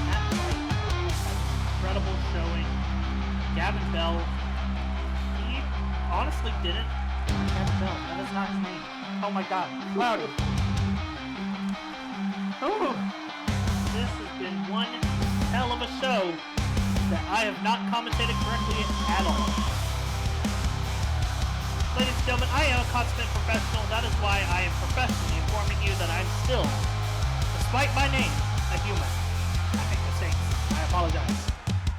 Matt White had an incredible showing. Gavin Bell, he honestly didn't. Gavin Bell, that is not his name. Oh my god, cloudy. Oh, this has been one hell of a show that I have not commentated correctly at all. Ladies and gentlemen, I am a consummate professional. That is why I am professionally informing you that I'm still, despite my name, a human. I make mistakes. I apologize.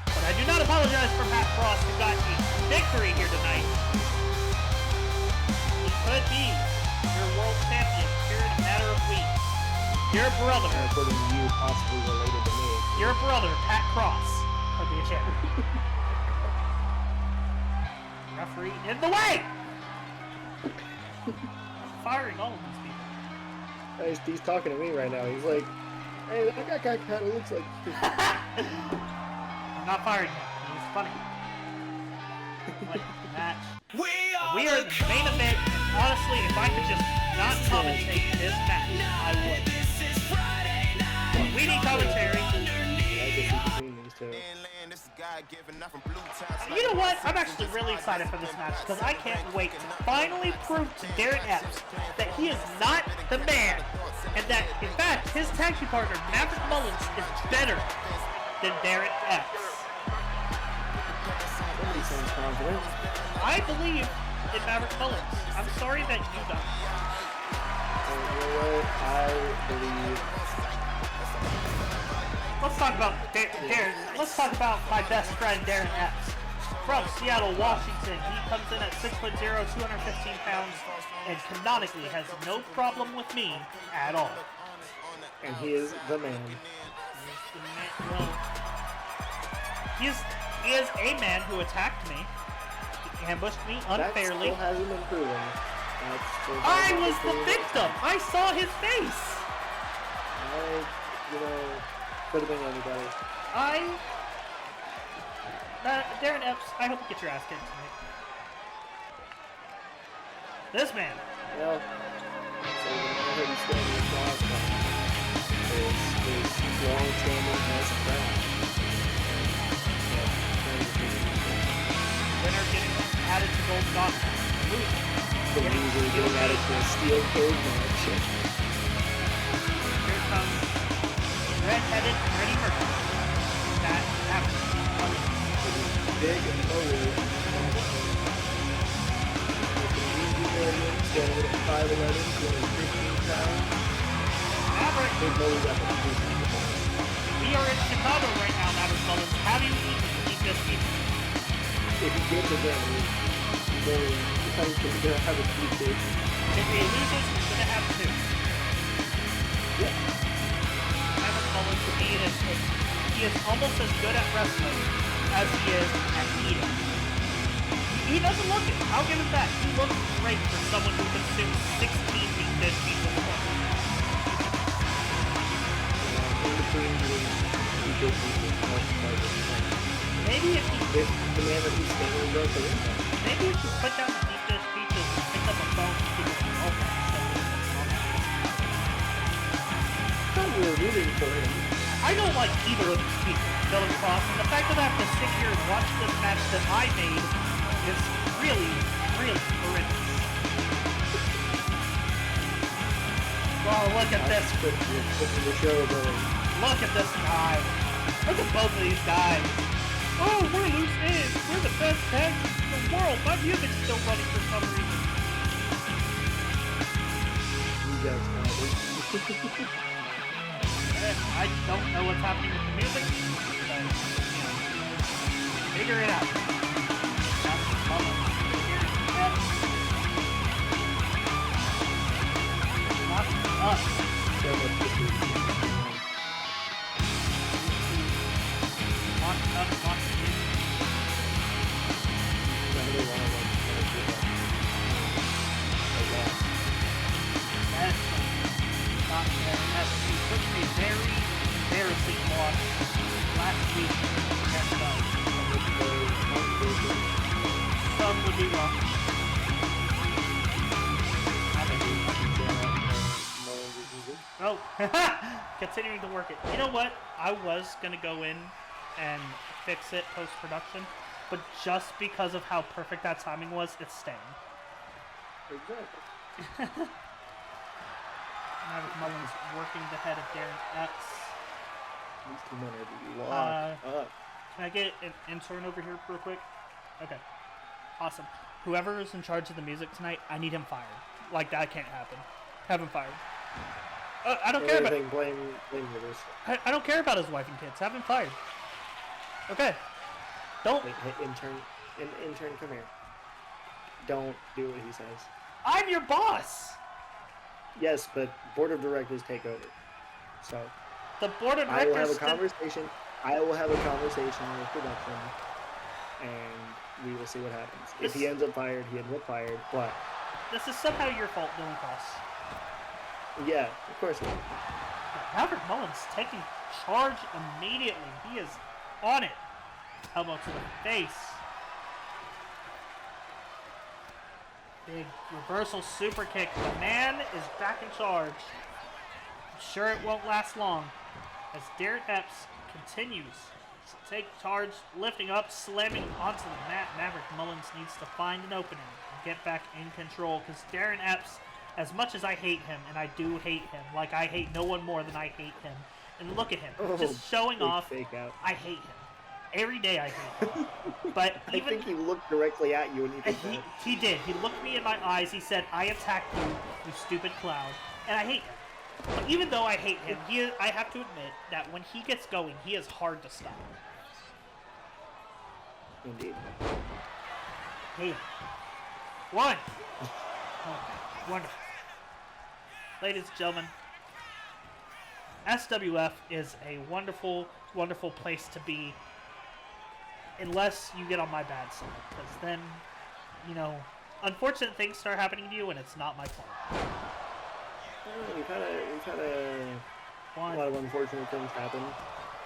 But I do not apologize for Pat Frost, who got a victory here tonight. He could be your world champion here in a matter of weeks. Your brother, According to you, possibly related to me. your brother, Pat Cross, could be a champion. Referee in the way! I'm firing all of these people. He's talking to me right now. He's like, hey, that guy kind of looks like you. I'm not firing him. He's funny. Match. We are in the main event. Honestly, if I could just not commentate this match, I would. But we need commentary. You know what? I'm actually really excited for this match because I can't wait to finally prove to Darren Epps that he is not the man, and that, in fact, his tag team partner, Maverick Mullins, is better than Darren Epps. Somebody sounds confident. I believe in Maverick Mullins. I'm sorry that you don't. And you know what? I believe. Let's talk about Darren. Let's talk about my best friend Darren Epps from Seattle, Washington. He comes in at 6'0", 215 pounds, and canonically has no problem with me at all. And he is the man. Well, he is a man who attacked me. He ambushed me unfairly. That still hasn't been proven. I was the victim. I saw his face. Could have been anybody. Darren Epps, I hope you get your ass kicked tonight. This man. Well, so I heard he's standing across his long-standing best friend. Winner getting added to Gold Gauntlet. The loser getting added to a steel cage match. Here comes red-headed Freddie Mercury. That happens. Big Moe. Standing at 5'11", 215 pounds. Maverick, Big Moe got the we are in Chicago right now, Maverick Mullins. How do you eat this pizza? If he gets it done, he's going to have a few days. If he loses, he's going to have two. Yeah. Maverick Mullins, to me, he is almost as good at wrestling as he is at eating. He doesn't look it. I'll give him that. He looks great for someone who consumes 16 meat dish pizza a day. Maybe if the man that he's standing broke the ring. Maybe if you put down the deep dish pizzas and pick up a phone and give it an open. I thought we were rooting for him. I don't like either of these people, Dylan Cross, and the fact that I have to sit here and watch this match that I made is really, really horrendous. Oh, look at this. The show going. Look at this guy. Look at both of these guys. Oh, we're loose ends. We're the best tag in the world. My music's still running for some reason. You guys know. I don't know what's happening with the music, but, figure it out. Up. took a very embarrassing loss last week against some would be wrong. Oh, continuing to work it. You know what? I was going to go in and fix it post-production, but just because of how perfect that timing was, it's staying. Exactly. Maverick Mullins working the head of Darren Epps. These two men are locked up. Can I get an intern over here real quick? Okay. Awesome. Whoever is in charge of the music tonight, I need him fired. Like, that can't happen. Have him fired. I don't care about... Blame this. I don't care about his wife and kids. Have him fired. Okay. Don't... Hey, intern, come here. Don't do what he says. I'm your boss! Yes, but board of directors take over. So... The board of directors... I will have a conversation with production, and we will see what happens. If he ends up fired, he ends up fired, but... This is somehow your fault, Dylan Cross. Yeah, of course it is. Maverick Mullins taking charge immediately. He is on it. Elbow to the face. Big reversal super kick. The man is back in charge. I'm sure it won't last long as Darren Epps continues to take charge, lifting up, slamming onto the mat. Maverick Mullins needs to find an opening and get back in control because Darren Epps, as much as I hate him, and I do hate him, like I hate no one more than I hate him, and look at him, just showing off, I hate him. Every day I hate him. But even, I think he looked directly at you when you did that. He did. He looked me in my eyes. He said, "I attacked you, you stupid clown." And I hate him. But even though I hate him, I have to admit that when he gets going, he is hard to stop. Indeed. Hey. One. Oh, wonderful. Ladies and gentlemen, SWF is a wonderful, wonderful place to be. Unless you get on my bad side, because then, you know, unfortunate things start happening to you, and it's not my fault. We've had a lot of unfortunate things happen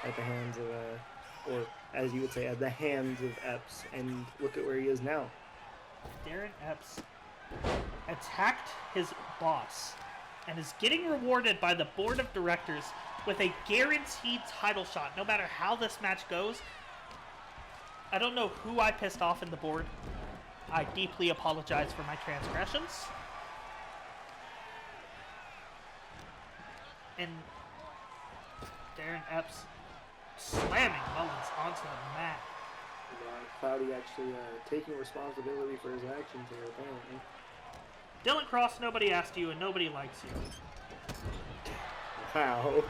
at the hands of, or as you would say, at the hands of Epps, and look at where he is now. Darren Epps attacked his boss, and is getting rewarded by the board of directors with a guaranteed title shot, no matter how this match goes. I don't know who I pissed off in the board. I deeply apologize for my transgressions. And Darren Epps slamming Mullins onto the mat. Cloudy actually taking responsibility for his actions here, apparently. Dylan Cross, nobody asked you and nobody likes you. Wow.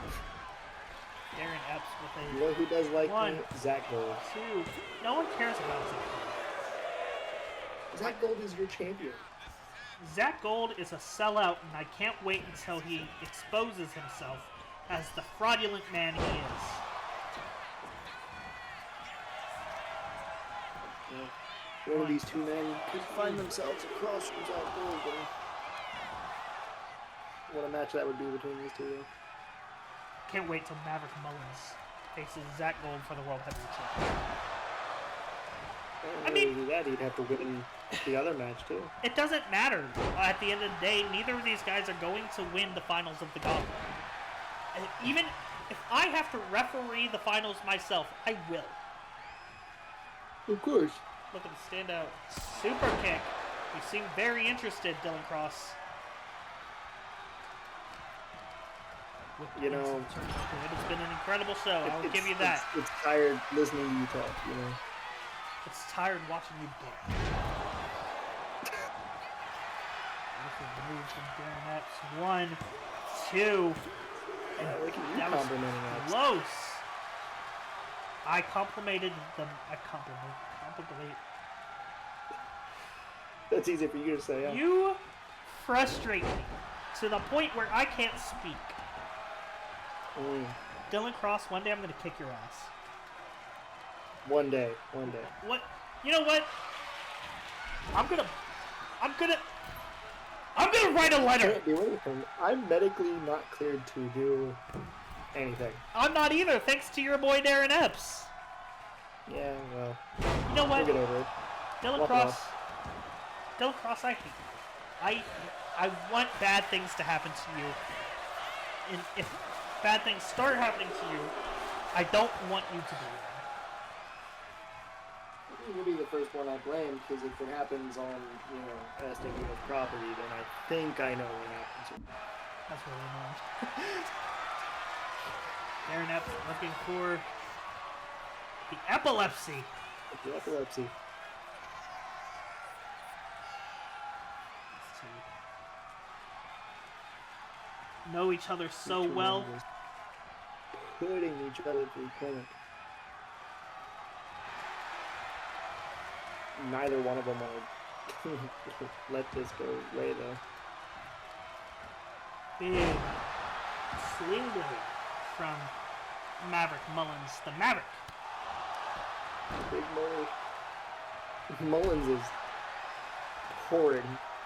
Darren Epps with a... You know who does like one, me? Zach Gold. Two. No one cares about Zach Gold. Zach Gold is your champion. Zach Gold is a sellout, and I can't wait until he exposes himself as the fraudulent man he is. Yeah. One of these two men could find themselves across from Zach Gold. What a match that would be between these two, though. Can't wait till Maverick Mullins faces Zach Gold for the World Heavyweight Championship. I mean, that he'd have to win the other match too. It doesn't matter. At the end of the day, neither of these guys are going to win the finals of the Gauntlet. Even if I have to referee the finals myself, I will. Of course. Look at the standout super kick. You seem very interested, Dylan Cross. You know, it's been an incredible show. I will give you that. It's tired listening to you talk, you know. It's tired watching you dance. Beautiful move from Darren Epps. 1, 2. And look at you that was complimenting Epps. Close. I complimented them. Compliment. That's easy for you to say, huh? You frustrate me to the point where I can't speak. Dylan Cross, one day I'm going to kick your ass. One day. What? You know what? I'm gonna I'm gonna write a letter. Can't do anything. I'm medically not cleared to do anything. I'm not either, thanks to your boy Darren Epps. Yeah, well. You know what? We'll get over it. Dylan Cross, I hate you. I want bad things to happen to you. And if bad things start happening to you, I don't want you to be there. You'll be the first one I blame, because if it happens on, SWF property, then I think I know what happens. That's really annoying. Darren Epps looking for the epilepsy. The epilepsy. Let's see. Know each other so well. Putting each other through clinic. Neither one of them want to let this go away, though. Big swing blade from Maverick Mullins, the Maverick. Big Mullins is horrid.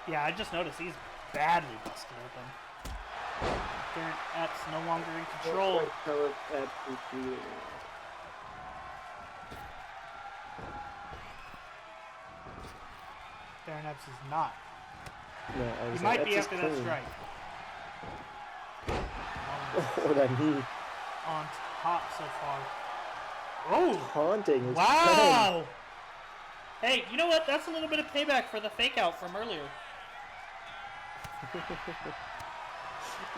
Yeah, I just noticed he's badly busted open. Darren Epps no longer in control. Darren Epps is not. No, he might be after that strike. Oh, that knee. On top so far. Oh! Taunting his wow! Hey, you know what? That's a little bit of payback for the fake out from earlier.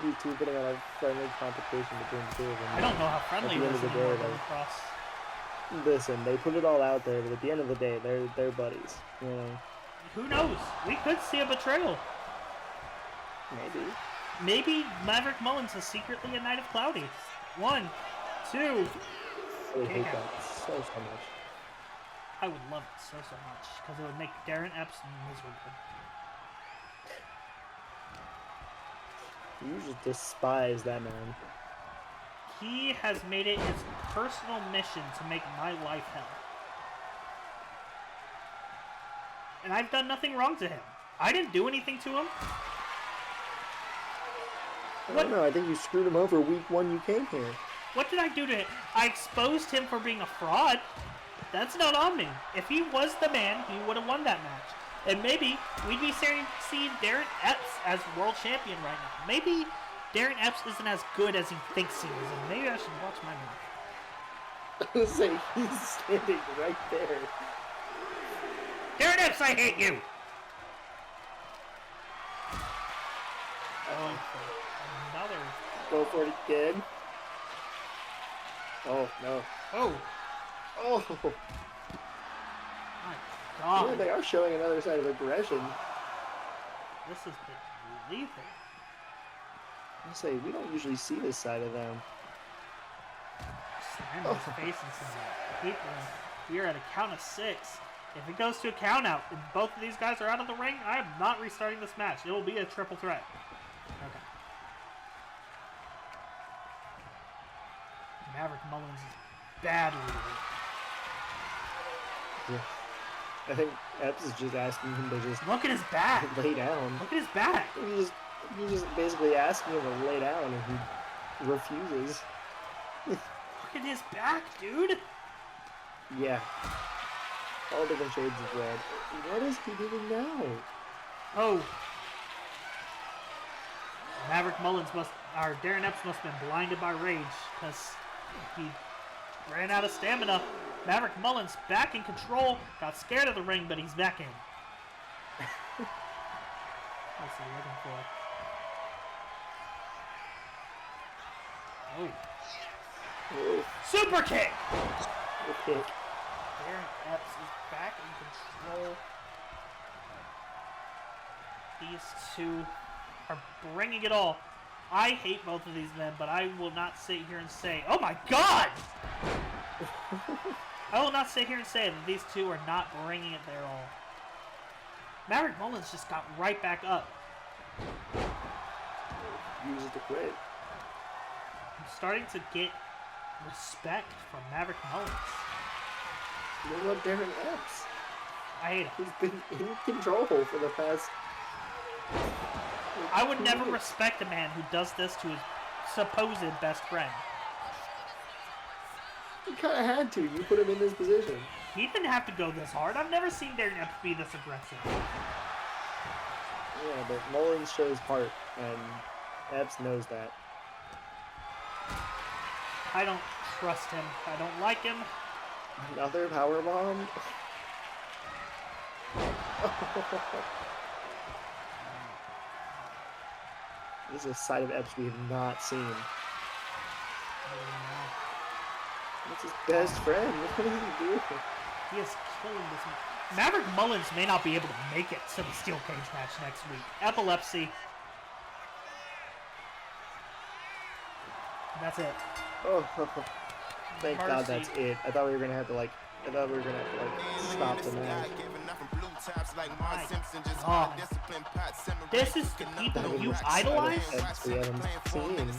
These two putting on a friendly competition between the two of them. I don't know how friendly it is anymore going across. Listen, they put it all out there, but at the end of the day, they're buddies. You know. Who knows? We could see a betrayal. Maybe. Maybe Maverick Mullins is secretly a Knight of Cloudy. 1, 2. I would hate that so much. I would love it so much because it would make Darren Epps miserable. You just despise that man. He has made it his personal mission to make my life hell. And I've done nothing wrong to him. I didn't do anything to him. I don't know. I think you screwed him over week 1 you came here. What did I do to him? I exposed him for being a fraud. That's not on me. If he was the man, he would have won that match. And maybe we'd be seeing Darren Epps as world champion right now. Maybe Darren Epps isn't as good as he thinks he is, and maybe I should watch my mouth. I was saying, he's standing right there. Darren Epps, I hate you! Oh, another. Go for it, kid. Oh, no. Oh. Oh. My God. Yeah, they are showing another side of aggression. This has been lethal. I say, we don't usually see this side of them. Slam his face into some people. We are at a count of 6. If it goes to a count out and both of these guys are out of the ring, I am not restarting this match. It will be a triple threat. Okay. Maverick Mullins is badly hurt. Yeah. I think Epps is just asking him to just look at his back. Lay down. Look at his back. He's just basically asking him to lay down, and he refuses. Look at his back, dude. Yeah. All different shades of red. What is he doing now? Oh. Darren Epps must have been blinded by rage because he ran out of stamina. Maverick Mullins back in control. Got scared of the ring, but he's back in. What's he looking for? Oh. Oh. Super kick! Super kick. Darren Epps is back in control. These two are bringing it all. I hate both of these men, but I will not sit here and say, oh my God! I will not sit here and say that these two are not bringing it their all. Maverick Mullins just got right back up. Use it to quit. I'm starting to get respect from Maverick Mullins. What about Darren Epps? I hate him. He's been in control for the past I would never respect a man who does this to his supposed best friend. You kind of had to. You put him in this position. He didn't have to go this hard. I've never seen Darren Epps be this aggressive. Yeah, but Mullins shows heart, and Epps knows that. I don't trust him. I don't like him. Another powerbomb? This is a side of Epps we have not seen. That's his best friend. What is he doing? He is killing this man. Maverick Mullins may not be able to make it to the steel cage match next week. Epilepsy. That's it. Oh, thank God Mercy. that's it. I thought we were gonna have to stop the match. Oh. This is the people you idolize? Epps we haven't seen.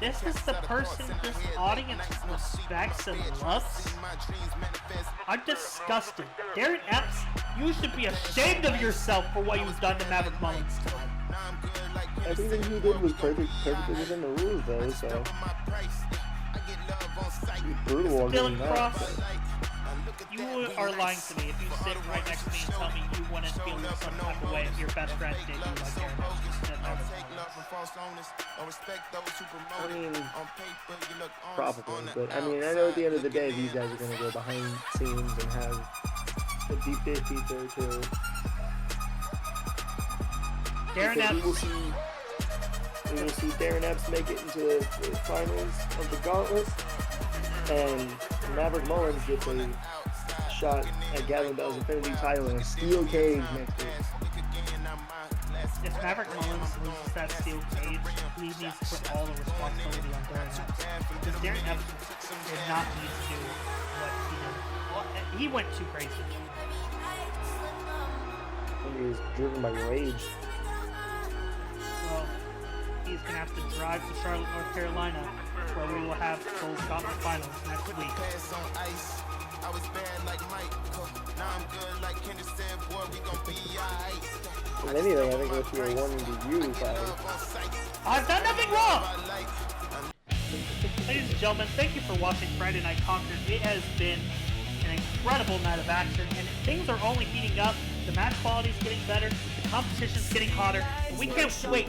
This is the person this audience respects and loves? I'm disgusted. Darren Epps, you should be ashamed of yourself for what you've done to Maverick Mullins tonight. Everything he did was perfectly within the rules, though, so... He's brutal other Dylan than that. Cross, you are lying to me if you sit right next to me and tell me you wouldn't feel some type of way if your best friend did you like Darren Epps instead of Maverick I mean, probably, but I mean, I know at the end of the day, these guys are going to go behind scenes and have a deep defeat there, too. Darren Epps. We will see Darren Epps make it into the finals of the Gauntlet, and Maverick Mullins gets a shot at Gavin Bell's Infinity title in a steel cage next week. If Maverick Mullins loses that steel cage, he needs to put all the responsibility on Darren Epps. Because Darren Epps did not need to do what he did. Well, he went too crazy. He was driven by rage. Well, he's going to have to drive to Charlotte, North Carolina, where we will have those Gauntlet finals next week. If anything, I think what you were wanting to use, I've done nothing wrong! Ladies and gentlemen, thank you for watching Friday Night Conquered. It has been an incredible night of action, and things are only heating up. The match quality is getting better, the competition's getting hotter, and we can't wait.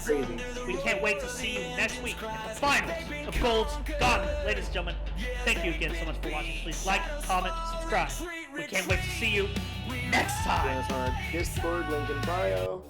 crazy. We can't wait to see you next week at the finals of Gold's Gauntlet. Ladies and gentlemen, thank you again so much for watching. Please like, comment, subscribe. We can't wait to see you next time. Our Discord link in bio.